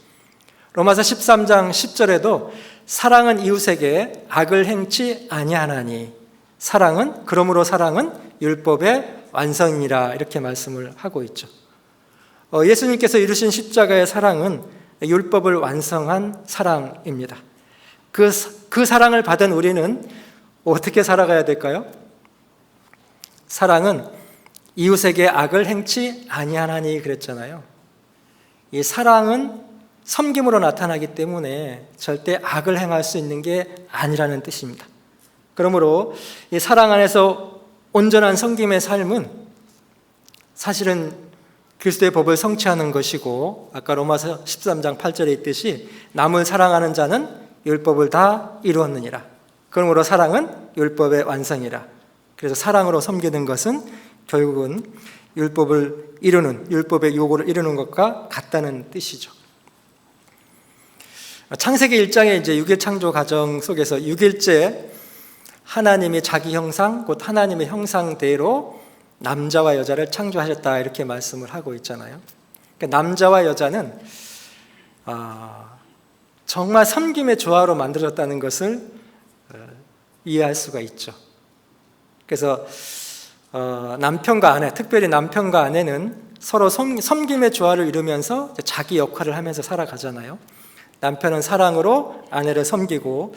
로마서 13장 10절에도 사랑은 이웃에게 악을 행치 아니하나니, 그러므로 사랑은 율법의 완성이라, 이렇게 말씀을 하고 있죠. 예수님께서 이루신 십자가의 사랑은 율법을 완성한 사랑입니다. 그 사랑을 받은 우리는 어떻게 살아가야 될까요? 사랑은 이웃에게 악을 행치 아니하나니 그랬잖아요. 이 사랑은 섬김으로 나타나기 때문에 절대 악을 행할 수 있는 게 아니라는 뜻입니다. 그러므로 이 사랑 안에서 온전한 섬김의 삶은 사실은 그리스도의 법을 성취하는 것이고, 아까 로마서 13장 8절에 있듯이 남을 사랑하는 자는 율법을 다 이루었느니라. 그러므로 사랑은 율법의 완성이라. 그래서 사랑으로 섬기는 것은 결국은 율법의 요구를 이루는 것과 같다는 뜻이죠. 창세기 1장의 이제 6일 창조 과정 속에서 6일째 하나님이 자기 형상, 곧 하나님의 형상대로 남자와 여자를 창조하셨다, 이렇게 말씀을 하고 있잖아요. 그러니까 남자와 여자는 정말 섬김의 조화로 만들어졌다는 것을 이해할 수가 있죠. 그래서 남편과 아내, 특별히 남편과 아내는 서로 섬김의 조화를 이루면서 자기 역할을 하면서 살아가잖아요. 남편은 사랑으로 아내를 섬기고,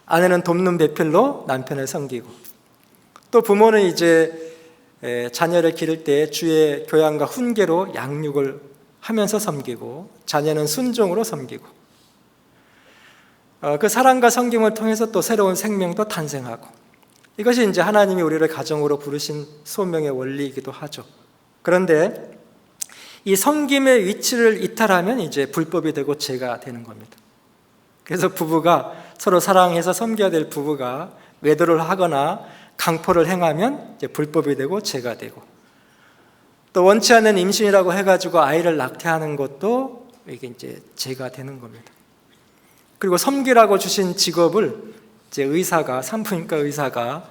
아내는 돕는 배필로 남편을 섬기고, 또 부모는 이제 자녀를 기를 때 주의 교양과 훈계로 양육을 하면서 섬기고, 자녀는 순종으로 섬기고, 그 사랑과 섬김을 통해서 또 새로운 생명도 탄생하고, 이것이 이제 하나님이 우리를 가정으로 부르신 소명의 원리이기도 하죠. 그런데 이 섬김의 위치를 이탈하면 이제 불법이 되고 죄가 되는 겁니다. 그래서 부부가 서로 사랑해서 섬겨야 될 부부가 외도를 하거나 강포를 행하면 이제 불법이 되고 죄가 되고, 또 원치 않는 임신이라고 해가지고 아이를 낙태하는 것도 이게 이제 죄가 되는 겁니다. 그리고 섬기라고 주신 직업을 이제 산부인과 의사가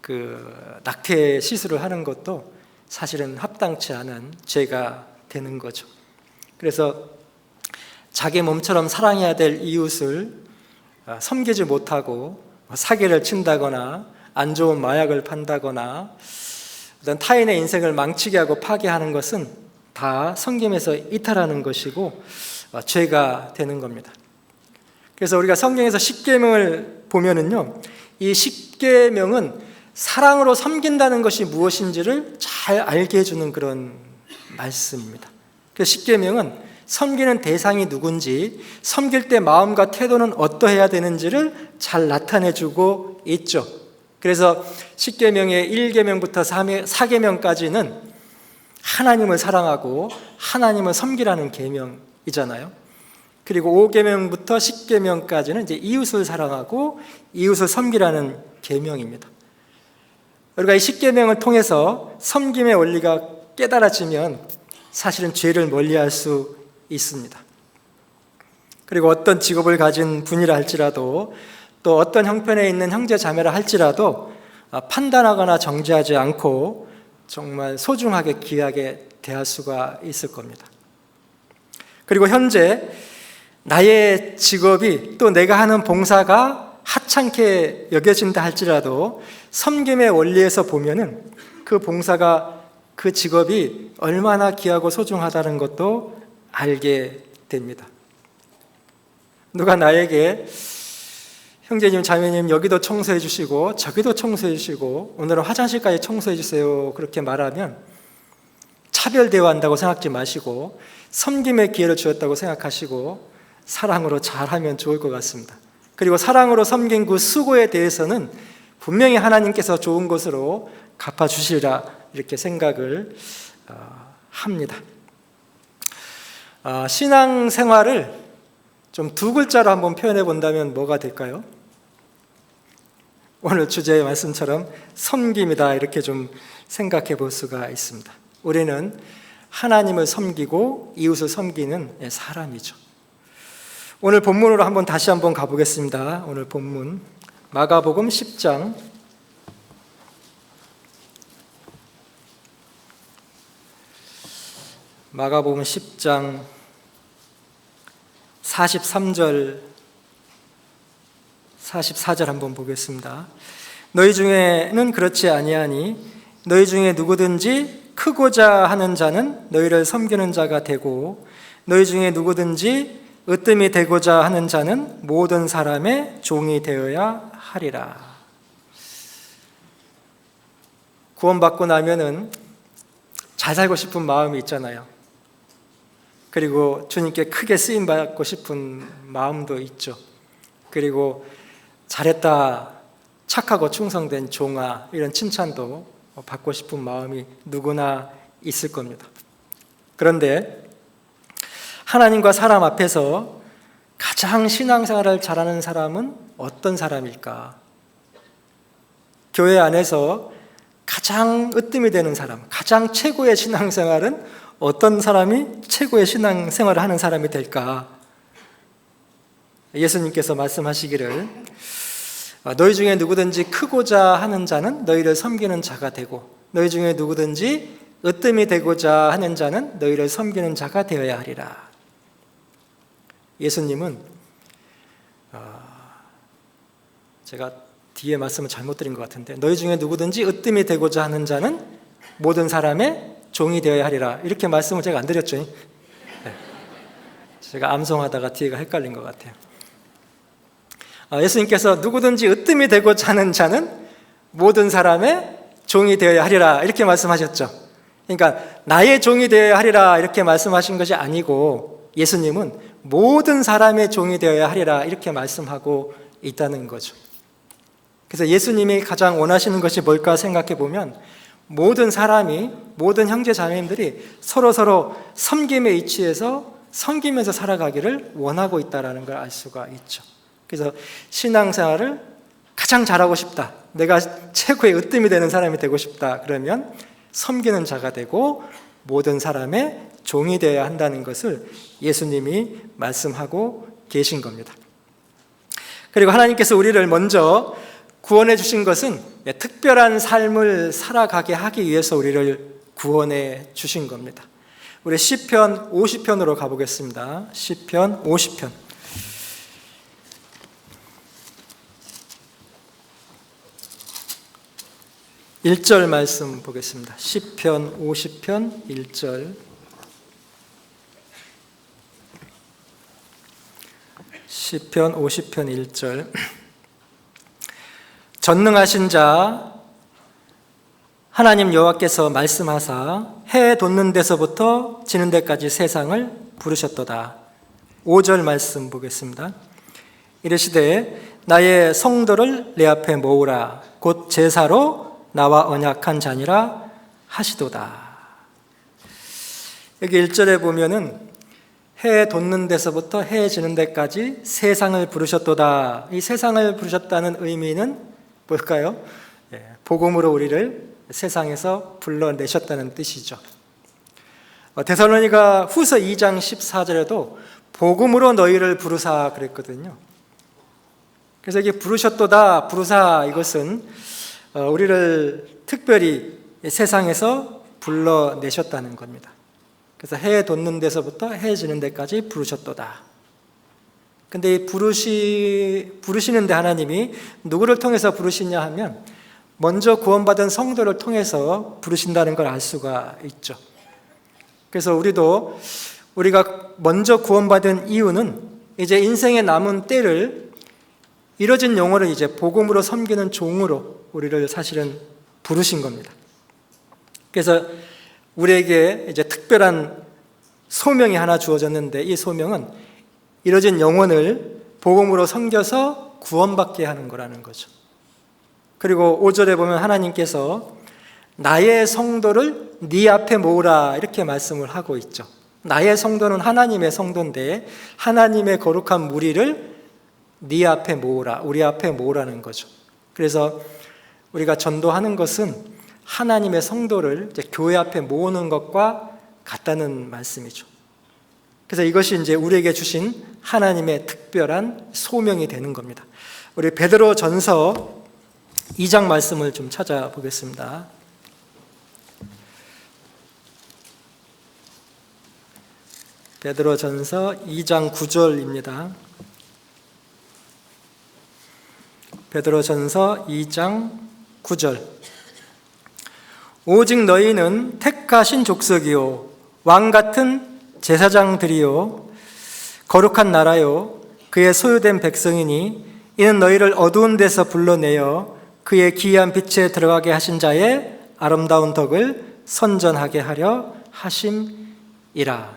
그 낙태 시술을 하는 것도 사실은 합당치 않은 죄가 되는 거죠. 그래서 자기 몸처럼 사랑해야 될 이웃을 섬기지 못하고 사기를 친다거나 안 좋은 마약을 판다거나 어떤 타인의 인생을 망치게 하고 파괴하는 것은 다 섬김에서 이탈하는 것이고 죄가 되는 겁니다. 그래서 우리가 성경에서 십계명을 보면은요, 이 십계명은 사랑으로 섬긴다는 것이 무엇인지를 잘 알게 해주는 그런 말씀입니다. 그래서 십계명은 섬기는 대상이 누군지, 섬길 때 마음과 태도는 어떠해야 되는지를 잘 나타내주고 있죠. 그래서 십계명의 1계명부터 4계명까지는 하나님을 사랑하고 하나님을 섬기라는 계명이잖아요. 그리고 5계명부터 10계명까지는 이제 이웃을 사랑하고 이웃을 섬기라는 계명입니다. 우리가 이 10계명을 통해서 섬김의 원리가 깨달아지면 사실은 죄를 멀리할 수 있습니다. 그리고 어떤 직업을 가진 분이라 할지라도 또 어떤 형편에 있는 형제 자매라 할지라도 판단하거나 정죄하지 않고 정말 소중하게 귀하게 대할 수가 있을 겁니다. 그리고 현재 나의 직업이 또 내가 하는 봉사가 하찮게 여겨진다 할지라도 섬김의 원리에서 보면은 그 봉사가 그 직업이 얼마나 귀하고 소중하다는 것도 알게 됩니다. 누가 나에게 형제님, 자매님 여기도 청소해 주시고 저기도 청소해 주시고 오늘은 화장실까지 청소해 주세요 그렇게 말하면 차별 대우한다고 생각지 마시고 섬김의 기회를 주었다고 생각하시고 사랑으로 잘하면 좋을 것 같습니다. 그리고 사랑으로 섬긴 그 수고에 대해서는 분명히 하나님께서 좋은 것으로 갚아주시리라 이렇게 생각을 합니다. 신앙생활을 좀 두 글자로 한번 표현해 본다면 뭐가 될까요? 오늘 주제의 말씀처럼 섬김이다 이렇게 좀 생각해 볼 수가 있습니다. 우리는 하나님을 섬기고 이웃을 섬기는 사람이죠. 오늘 본문으로 다시 한번 가보겠습니다. 오늘 본문 마가복음 10장 43절 44절 한번 보겠습니다. 너희 중에는 그렇지 아니하니 너희 중에 누구든지 크고자 하는 자는 너희를 섬기는 자가 되고 너희 중에 누구든지 으뜸이 되고자 하는 자는 모든 사람의 종이 되어야 하리라. 구원받고 나면은 잘 살고 싶은 마음이 있잖아요. 그리고 주님께 크게 쓰임받고 싶은 마음도 있죠. 그리고 잘했다, 착하고 충성된 종아 이런 칭찬도 받고 싶은 마음이 누구나 있을 겁니다. 그런데 하나님과 사람 앞에서 가장 신앙생활을 잘하는 사람은 어떤 사람일까? 교회 안에서 가장 으뜸이 되는 사람, 가장 최고의 신앙생활은 어떤 사람이 최고의 신앙생활을 하는 사람이 될까? 예수님께서 말씀하시기를 너희 중에 누구든지 크고자 하는 자는 너희를 섬기는 자가 되고 너희 중에 누구든지 으뜸이 되고자 하는 자는 너희를 섬기는 자가 되어야 하리라. 예수님은 제가 뒤에 말씀을 잘못 드린 것 같은데 너희 중에 누구든지 으뜸이 되고자 하는 자는 모든 사람의 종이 되어야 하리라 이렇게 말씀을 제가 안 드렸죠? 네. 제가 암송하다가 뒤에가 헷갈린 것 같아요. 예수님께서 누구든지 으뜸이 되고자 하는 자는 모든 사람의 종이 되어야 하리라 이렇게 말씀하셨죠. 그러니까 나의 종이 되어야 하리라 이렇게 말씀하신 것이 아니고 예수님은 모든 사람의 종이 되어야 하리라 이렇게 말씀하고 있다는 거죠. 그래서 예수님이 가장 원하시는 것이 뭘까 생각해 보면 모든 사람이, 모든 형제 자매님들이 서로 섬김의 이치에서 섬기면서 살아가기를 원하고 있다는 걸 알 수가 있죠. 그래서 신앙생활을 가장 잘하고 싶다, 내가 최고의 으뜸이 되는 사람이 되고 싶다 그러면 섬기는 자가 되고 모든 사람의 종이 되어야 한다는 것을 예수님이 말씀하고 계신 겁니다. 그리고 하나님께서 우리를 먼저 구원해 주신 것은 특별한 삶을 살아가게 하기 위해서 우리를 구원해 주신 겁니다. 우리 시편 50편으로 가보겠습니다. 시편 50편 1절 말씀 보겠습니다. 시편 50편 1절 시편 50편 1절 전능하신 자 하나님 여호와께서 말씀하사 해 돋는 데서부터 지는 데까지 세상을 부르셨도다. 5절 말씀 보겠습니다. 이르시되 나의 성도를 내 앞에 모으라 곧 제사로 나와 언약한 자니라 하시도다. 여기 1절에 보면은 해 돋는 데서부터 해 지는 데까지 세상을 부르셨도다. 이 세상을 부르셨다는 의미는 뭘까요? 복음으로 우리를 세상에서 불러내셨다는 뜻이죠. 데살로니가 후서 2장 14절에도 복음으로 너희를 부르사 그랬거든요. 그래서 이게 부르셨도다, 부르사, 이것은 우리를 특별히 세상에서 불러내셨다는 겁니다. 그래서 해 돋는 데서부터 해 지는 데까지 부르셨도다. 근데 이 부르시는데 하나님이 누구를 통해서 부르시냐 하면 먼저 구원받은 성도를 통해서 부르신다는 걸 알 수가 있죠. 그래서 우리가 먼저 구원받은 이유는 이제 인생의 남은 때를 이뤄진 영혼을 이제 복음으로 섬기는 종으로 우리를 사실은 부르신 겁니다. 그래서 우리에게 이제 특별한 소명이 하나 주어졌는데, 이 소명은 이뤄진 영혼을 복음으로 섬겨서 구원받게 하는 거라는 거죠. 그리고 5절에 보면 하나님께서 나의 성도를 네 앞에 모으라, 이렇게 말씀을 하고 있죠. 나의 성도는 하나님의 성도인데 하나님의 거룩한 무리를 네 앞에 모으라, 우리 앞에 모으라는 거죠. 그래서 우리가 전도하는 것은 하나님의 성도를 이제 교회 앞에 모으는 것과 같다는 말씀이죠. 그래서 이것이 이제 우리에게 주신 하나님의 특별한 소명이 되는 겁니다. 우리 베드로전서 2장 말씀을 좀 찾아보겠습니다. 베드로전서 2장 9절입니다. 베드로전서 2장 9절. 오직 너희는 택하신 족속이요 왕 같은 제사장들이요 거룩한 나라요 그의 소유된 백성이니 이는 너희를 어두운 데서 불러내어 그의 기이한 빛에 들어가게 하신 자의 아름다운 덕을 선전하게 하려 하심이라.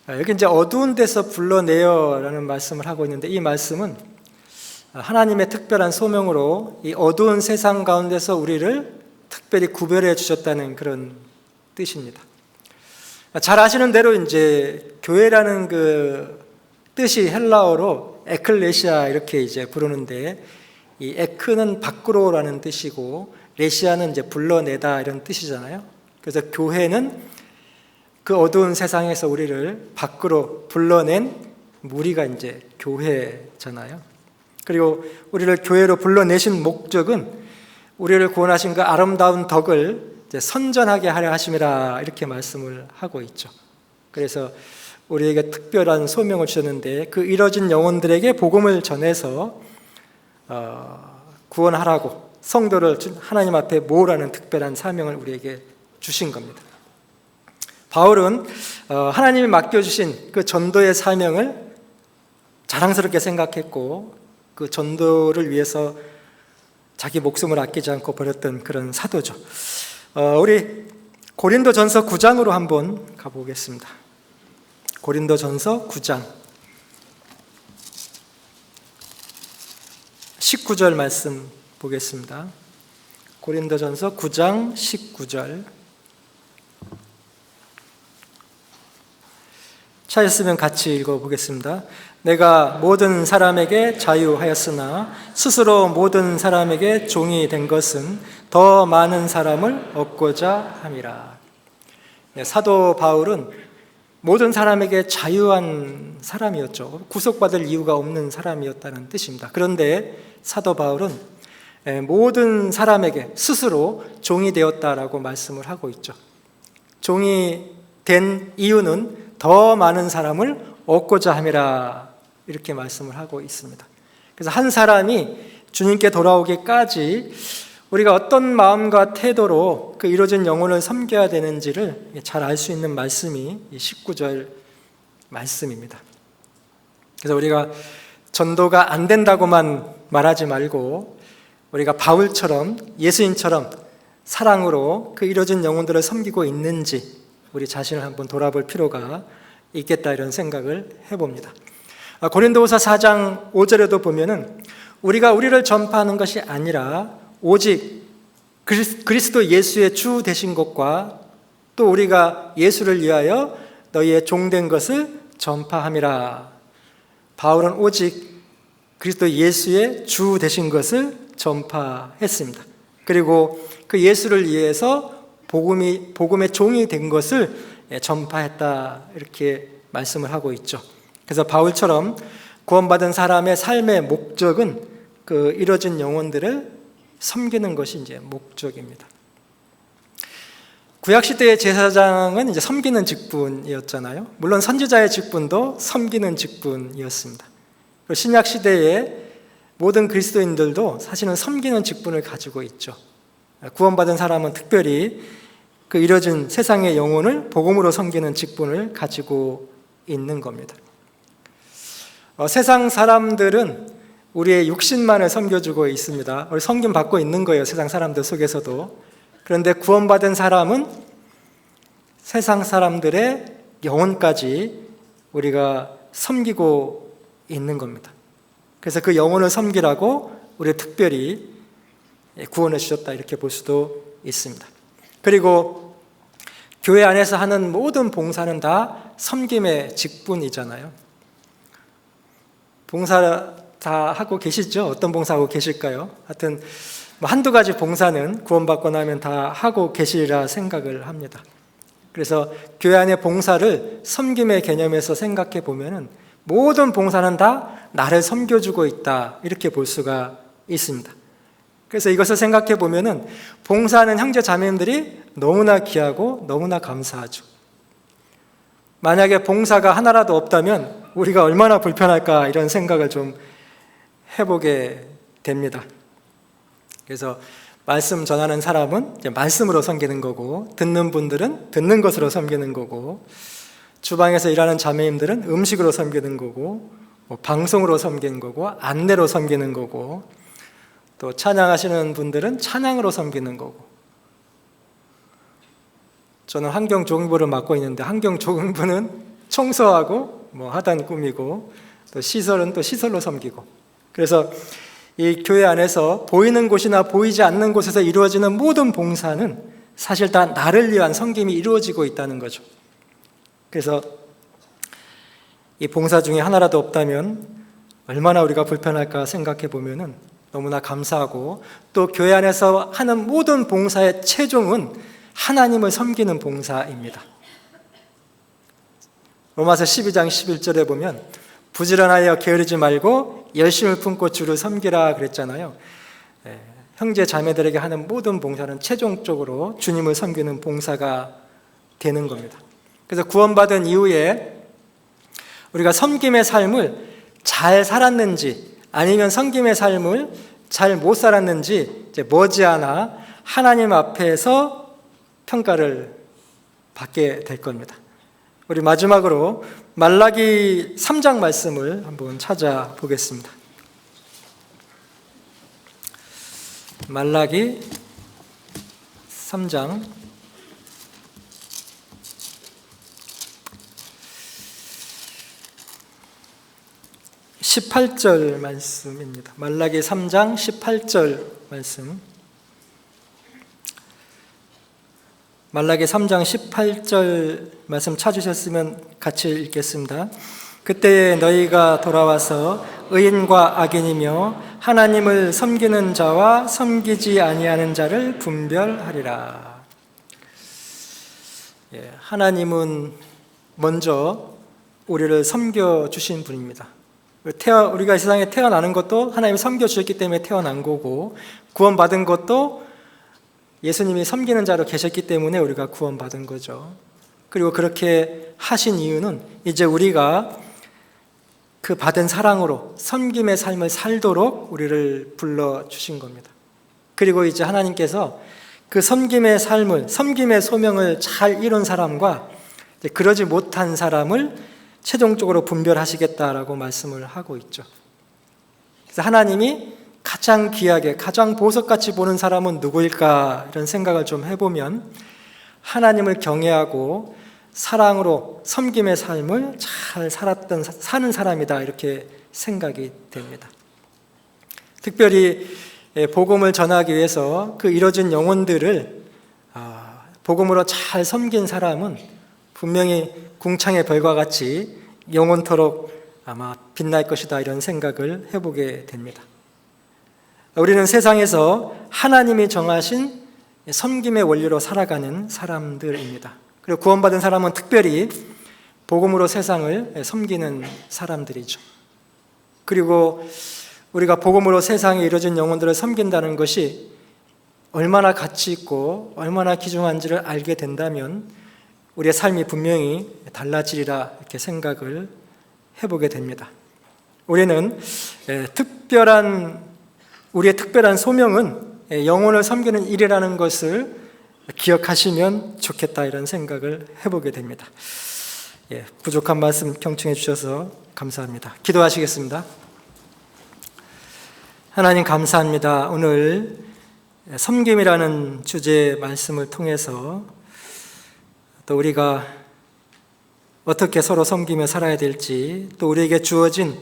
여기 이제 어두운 데서 불러내어라는 말씀을 하고 있는데, 이 말씀은 하나님의 특별한 소명으로 이 어두운 세상 가운데서 우리를 특별히 구별해 주셨다는 그런 뜻입니다. 잘 아시는 대로 이제 교회라는 그 뜻이 헬라어로 에클레시아 이렇게 이제 부르는데, 이 에크는 밖으로라는 뜻이고 레시아는 이제 불러내다 이런 뜻이잖아요. 그래서 교회는 그 어두운 세상에서 우리를 밖으로 불러낸 무리가 이제 교회잖아요. 그리고 우리를 교회로 불러내신 목적은 우리를 구원하신 그 아름다운 덕을 이제 선전하게 하려 하심이라, 이렇게 말씀을 하고 있죠. 그래서 우리에게 특별한 소명을 주셨는데, 그 이뤄진 영혼들에게 복음을 전해서 구원하라고 성도를 하나님 앞에 모으라는 특별한 사명을 우리에게 주신 겁니다. 바울은 하나님이 맡겨주신 그 전도의 사명을 자랑스럽게 생각했고, 그 전도를 위해서 자기 목숨을 아끼지 않고 버렸던 그런 사도죠. 우리 고린도전서 9장으로 한번 가보겠습니다. 고린도전서 9장 19절 말씀 보겠습니다. 고린도전서 9장 19절. 찾았으면 같이 읽어보겠습니다. 내가 모든 사람에게 자유하였으나 스스로 모든 사람에게 종이 된 것은 더 많은 사람을 얻고자 함이라. 사도 바울은 모든 사람에게 자유한 사람이었죠. 구속받을 이유가 없는 사람이었다는 뜻입니다. 그런데 사도 바울은 모든 사람에게 스스로 종이 되었다라고 말씀을 하고 있죠. 종이 된 이유는 더 많은 사람을 얻고자 함이라, 이렇게 말씀을 하고 있습니다. 그래서 한 사람이 주님께 돌아오기까지 우리가 어떤 마음과 태도로 그 이루어진 영혼을 섬겨야 되는지를 잘 알 수 있는 말씀이 이 19절 말씀입니다. 그래서 우리가 전도가 안 된다고만 말하지 말고 우리가 바울처럼, 예수님처럼 사랑으로 그 이루어진 영혼들을 섬기고 있는지 우리 자신을 한번 돌아볼 필요가 있겠다, 이런 생각을 해봅니다. 고린도후서 4장 5절에도 보면은 우리가 우리를 전파하는 것이 아니라 오직 그리스도 예수의 주 되신 것과 또 우리가 예수를 위하여 너희의 종된 것을 전파함이라. 바울은 오직 그리스도 예수의 주 되신 것을 전파했습니다. 그리고 그 예수를 위해서 복음의 종이 된 것을 전파했다, 이렇게 말씀을 하고 있죠. 그래서 바울처럼 구원받은 사람의 삶의 목적은 그 이뤄진 영혼들을 섬기는 것이 이제 목적입니다. 구약시대의 제사장은 이제 섬기는 직분이었잖아요. 물론 선지자의 직분도 섬기는 직분이었습니다. 그리고 신약시대의 모든 그리스도인들도 사실은 섬기는 직분을 가지고 있죠. 구원받은 사람은 특별히 그 이뤄진 세상의 영혼을 복음으로 섬기는 직분을 가지고 있는 겁니다. 세상 사람들은 우리의 육신만을 섬겨주고 있습니다. 섬김 받고 있는 거예요, 세상 사람들 속에서도. 그런데 구원받은 사람은 세상 사람들의 영혼까지 우리가 섬기고 있는 겁니다. 그래서 그 영혼을 섬기라고 우리 특별히 구원해 주셨다, 이렇게 볼 수도 있습니다. 그리고 교회 안에서 하는 모든 봉사는 다 섬김의 직분이잖아요. 봉사 다 하고 계시죠? 어떤 봉사하고 계실까요? 하여튼 한두 가지 봉사는 구원받고 나면 다 하고 계시리라 생각을 합니다. 그래서 교회 안의 봉사를 섬김의 개념에서 생각해 보면은 모든 봉사는 다 나를 섬겨주고 있다, 이렇게 볼 수가 있습니다. 그래서 이것을 생각해 보면은 봉사하는 형제 자매님들이 너무나 귀하고 너무나 감사하죠. 만약에 봉사가 하나라도 없다면 우리가 얼마나 불편할까, 이런 생각을 좀 해보게 됩니다. 그래서 말씀 전하는 사람은 이제 말씀으로 섬기는 거고, 듣는 분들은 듣는 것으로 섬기는 거고, 주방에서 일하는 자매님들은 음식으로 섬기는 거고, 방송으로 섬기는 거고, 안내로 섬기는 거고, 또 찬양하시는 분들은 찬양으로 섬기는 거고. 저는 환경조경부를 맡고 있는데 환경조경부는 청소하고 하단 꾸미고, 또 시설은 또 시설로 섬기고. 그래서 이 교회 안에서 보이는 곳이나 보이지 않는 곳에서 이루어지는 모든 봉사는 사실 다 나를 위한 섬김이 이루어지고 있다는 거죠. 그래서 이 봉사 중에 하나라도 없다면 얼마나 우리가 불편할까 생각해 보면은 너무나 감사하고, 또 교회 안에서 하는 모든 봉사의 최종은 하나님을 섬기는 봉사입니다. 로마서 12장 11절에 보면 부지런하여 게으르지 말고 열심을 품고 주를 섬기라 그랬잖아요. 형제 자매들에게 하는 모든 봉사는 최종적으로 주님을 섬기는 봉사가 되는 겁니다. 그래서 구원받은 이후에 우리가 섬김의 삶을 잘 살았는지 아니면 섬김의 삶을 잘 못 살았는지 이제 머지않아 하나님 앞에서 평가를 받게 될 겁니다. 우리 마지막으로 말라기 3장 말씀을 한번 찾아보겠습니다. 말라기 3장 18절 말씀입니다. 말라기 3장 18절 말씀. 말라기 3장 18절 말씀 찾으셨으면 같이 읽겠습니다. 그때 너희가 돌아와서 의인과 악인이며 하나님을 섬기는 자와 섬기지 아니하는 자를 분별하리라. 하나님은 먼저 우리를 섬겨주신 분입니다. 우리가 이 세상에 태어나는 것도 하나님이 섬겨주셨기 때문에 태어난 거고, 구원받은 것도 예수님이 섬기는 자로 계셨기 때문에 우리가 구원받은 거죠. 그리고 그렇게 하신 이유는 이제 우리가 그 받은 사랑으로 섬김의 삶을 살도록 우리를 불러주신 겁니다. 그리고 이제 하나님께서 그 섬김의 삶을, 섬김의 소명을 잘 이룬 사람과 그러지 못한 사람을 최종적으로 분별하시겠다라고 말씀을 하고 있죠. 그래서 하나님이 가장 귀하게, 가장 보석같이 보는 사람은 누구일까, 이런 생각을 좀 해보면 하나님을 경외하고 사랑으로 섬김의 삶을 잘 사는 사람이다, 이렇게 생각이 됩니다. 특별히 복음을 전하기 위해서 그 이뤄진 영혼들을 복음으로 잘 섬긴 사람은 분명히 궁창의 별과 같이 영원토록 아마 빛날 것이다, 이런 생각을 해보게 됩니다. 우리는 세상에서 하나님이 정하신 섬김의 원리로 살아가는 사람들입니다. 그리고 구원받은 사람은 특별히 복음으로 세상을 섬기는 사람들이죠. 그리고 우리가 복음으로 세상에 이루어진 영혼들을 섬긴다는 것이 얼마나 가치 있고 얼마나 귀중한지를 알게 된다면 우리의 삶이 분명히 달라지리라 이렇게 생각을 해보게 됩니다. 우리의 특별한 소명은 영혼을 섬기는 일이라는 것을 기억하시면 좋겠다 이런 생각을 해보게 됩니다. 부족한 말씀 경청해 주셔서 감사합니다. 기도하시겠습니다. 하나님 감사합니다. 오늘 섬김이라는 주제의 말씀을 통해서 또 우리가 어떻게 서로 섬기며 살아야 될지, 또 우리에게 주어진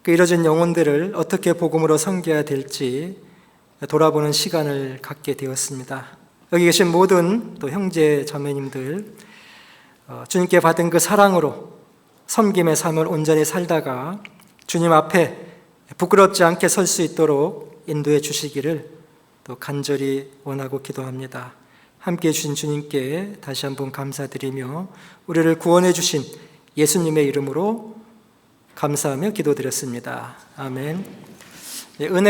그 이뤄진 영혼들을 어떻게 복음으로 섬겨야 될지 돌아보는 시간을 갖게 되었습니다. 여기 계신 모든 또 형제 자매님들, 주님께 받은 그 사랑으로 섬김의 삶을 온전히 살다가 주님 앞에 부끄럽지 않게 설 수 있도록 인도해 주시기를 또 간절히 원하고 기도합니다. 함께해 주신 주님께 다시 한번 감사드리며 우리를 구원해 주신 예수님의 이름으로 감사하며 기도드렸습니다. 아멘. 은혜